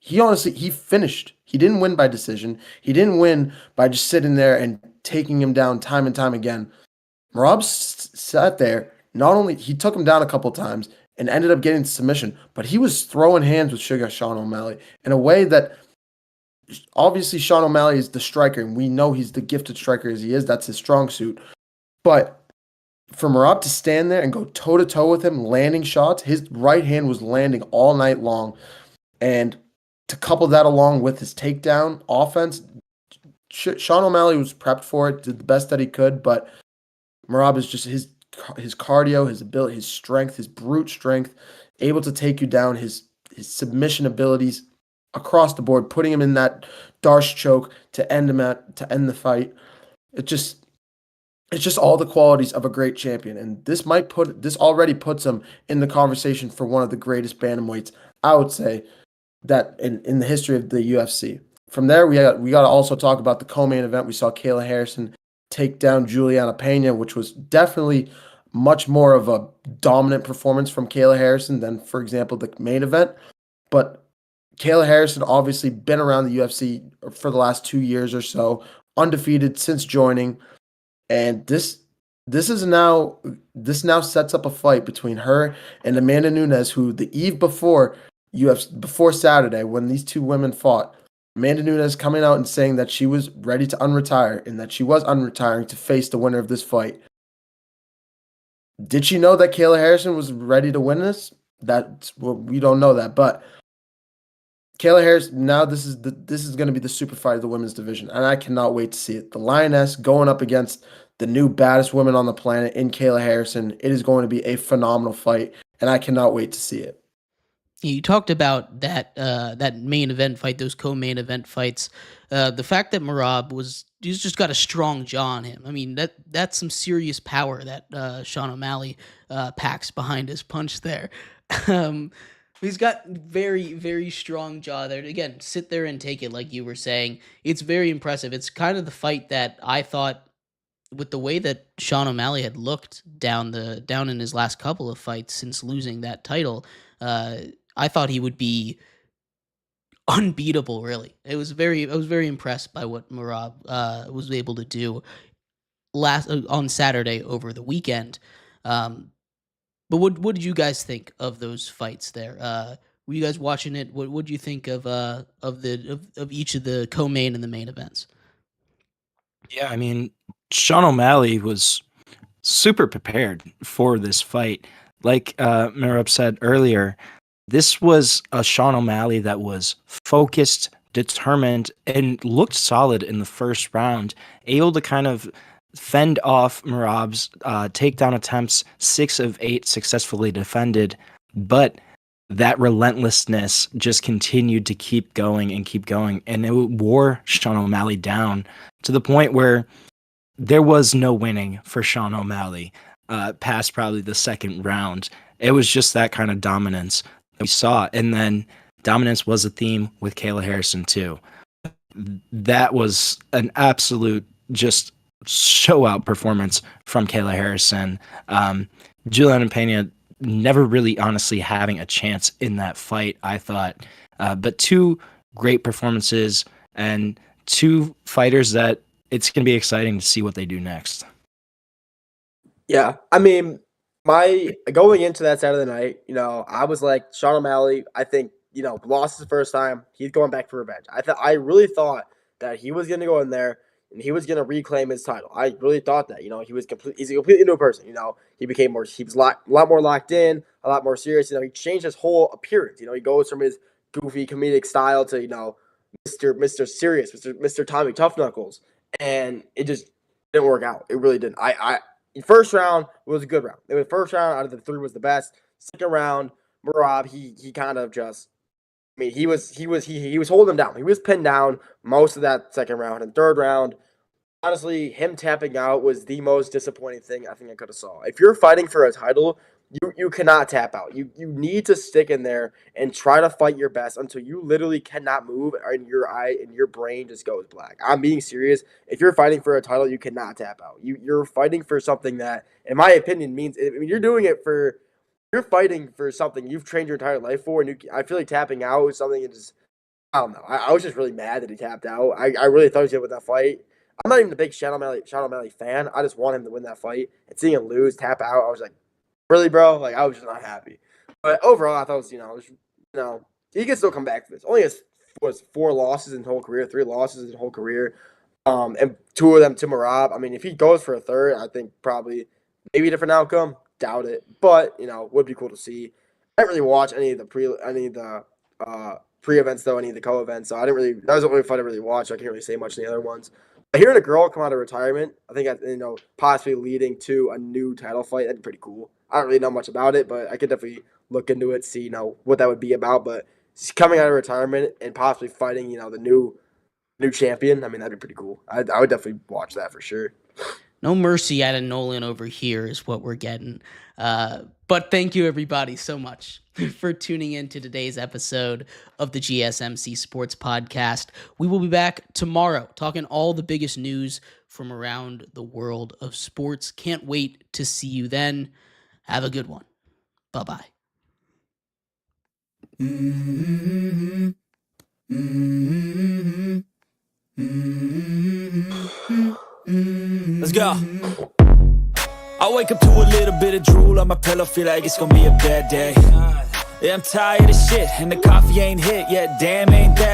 he finished. He didn't win by decision. He didn't win by just sitting there and taking him down time and time again. Mehrob sat there. Not only he took him down a couple times and ended up getting submission, but he was throwing hands with Sugar Sean O'Malley in a way that obviously Sean O'Malley is the striker, and we know he's the gifted striker as he is. That's his strong suit. But for Mehrob to stand there and go toe-to-toe with him, landing shots, his right hand was landing all night long. And to couple that along with his takedown offense, Sean O'Malley was prepped for it, did the best that he could, but Mehrob is just his cardio, his ability, his strength, his brute strength, able to take you down, his submission abilities across the board, putting him in that Darce choke to end the fight. It's just all the qualities of a great champion, and this already puts him in the conversation for one of the greatest bantamweights, I would say, that in the history of the UFC. From there, we got to also talk about the co-main event. We saw Kayla Harrison take down Juliana Pena, which was definitely much more of a dominant performance from Kayla Harrison than, for example, the main event. But Kayla Harrison obviously been around the UFC for the last 2 years or so, undefeated since joining, and this now sets up a fight between her and Amanda Nunes, who the eve before Saturday, when these two women fought, Amanda Nunes coming out and saying that she was ready to unretire and that she was unretiring to face the winner of this fight. Did she know that Kayla Harrison was ready to win this? We don't know that, but Kayla Harrison, now this is going to be the super fight of the women's division, and I cannot wait to see it. The Lioness going up against the new baddest woman on the planet in Kayla Harrison. It is going to be a phenomenal fight, and I cannot wait to see it. You talked about that main event fight, those co-main event fights. The fact that Mehrob he's just got a strong jaw on him. I mean, that's some serious power that Sean O'Malley packs behind his punch there. He's got very, very strong jaw there. Again, sit there and take it, like you were saying. It's very impressive. It's kind of the fight that I thought, with the way that Sean O'Malley had looked down in his last couple of fights since losing that title, I thought he would be unbeatable. Really, I was very impressed by what Mehrob was able to do on Saturday over the weekend. But what did you guys think of those fights there? Were you guys watching it? What did you think of each of the co-main and the main events? Yeah, I mean, Sean O'Malley was super prepared for this fight. Like Mehrob said earlier, this was a Sean O'Malley that was focused, determined, and looked solid in the first round, able to kind of fend off Mehrob's takedown attempts, 6 of 8 successfully defended, but that relentlessness just continued to keep going, and it wore Sean O'Malley down to the point where there was no winning for Sean O'Malley past probably the second round. It was just that kind of dominance that we saw, and then dominance was a theme with Kayla Harrison too. That was an absolute just show-out performance from Kayla Harrison. Juliana Pena never really honestly having a chance in that fight, I thought. But 2 great performances and 2 fighters that it's going to be exciting to see what they do next. Yeah, I mean, my going into that Saturday night, I was like, Sean O'Malley, I think, lost his first time. He's going back for revenge. I really thought that he was going to go in there and he was going to reclaim his title. I really thought that. He's a completely new person. He was a lot more locked in, a lot more serious. He changed his whole appearance. He goes from his goofy comedic style to Mr. Serious, Mr. Tommy Tough Knuckles, and it just didn't work out. It really didn't. First round was a good round. The first round out of the 3 was the best. Second round, Mehrob, he kind of just. I mean, he was holding him down. He was pinned down most of that second round. And third round, honestly, him tapping out was the most disappointing thing I think I could have saw. If you're fighting for a title, you cannot tap out. You need to stick in there and try to fight your best until you literally cannot move and your brain just goes black. I'm being serious. If you're fighting for a title, you cannot tap out. You're fighting for something that, in my opinion, means you're doing it for. You're fighting for something you've trained your entire life for, and I feel like tapping out is something that just, I don't know. I was just really mad that he tapped out. I really thought he was going to win that fight. I'm not even a big Sean O'Malley fan. I just want him to win that fight. And seeing him lose, tap out, I was like, really, bro? Like, I was just not happy. But overall, I thought it was, he can still come back for this. Only has 4 losses in his whole career, 3 losses in his whole career, and 2 of them to Mehrob. I mean, if he goes for a third, I think probably maybe a different outcome. Doubt it, but would be cool to see. I didn't really watch any of the pre-events though, any of the co-events. So I didn't really. That was the only fight I really watched. So I can't really say much in the other ones. But hearing a girl come out of retirement, I think possibly leading to a new title fight. That'd be pretty cool. I don't really know much about it, but I could definitely look into it, see what that would be about. But coming out of retirement and possibly fighting the new champion. I mean, that'd be pretty cool. I would definitely watch that for sure. No mercy out of Nolan over here is what we're getting. But thank you, everybody, so much for tuning in to today's episode of the GSMC Sports Podcast. We will be back tomorrow talking all the biggest news from around the world of sports. Can't wait to see you then. Have a good one. Bye-bye. Mm-hmm. Mm-hmm. Mm-hmm. Let's go. I wake up to a little bit of drool on my pillow, feel like it's gonna be a bad day. Yeah, I'm tired of shit, and the coffee ain't hit yet, damn ain't that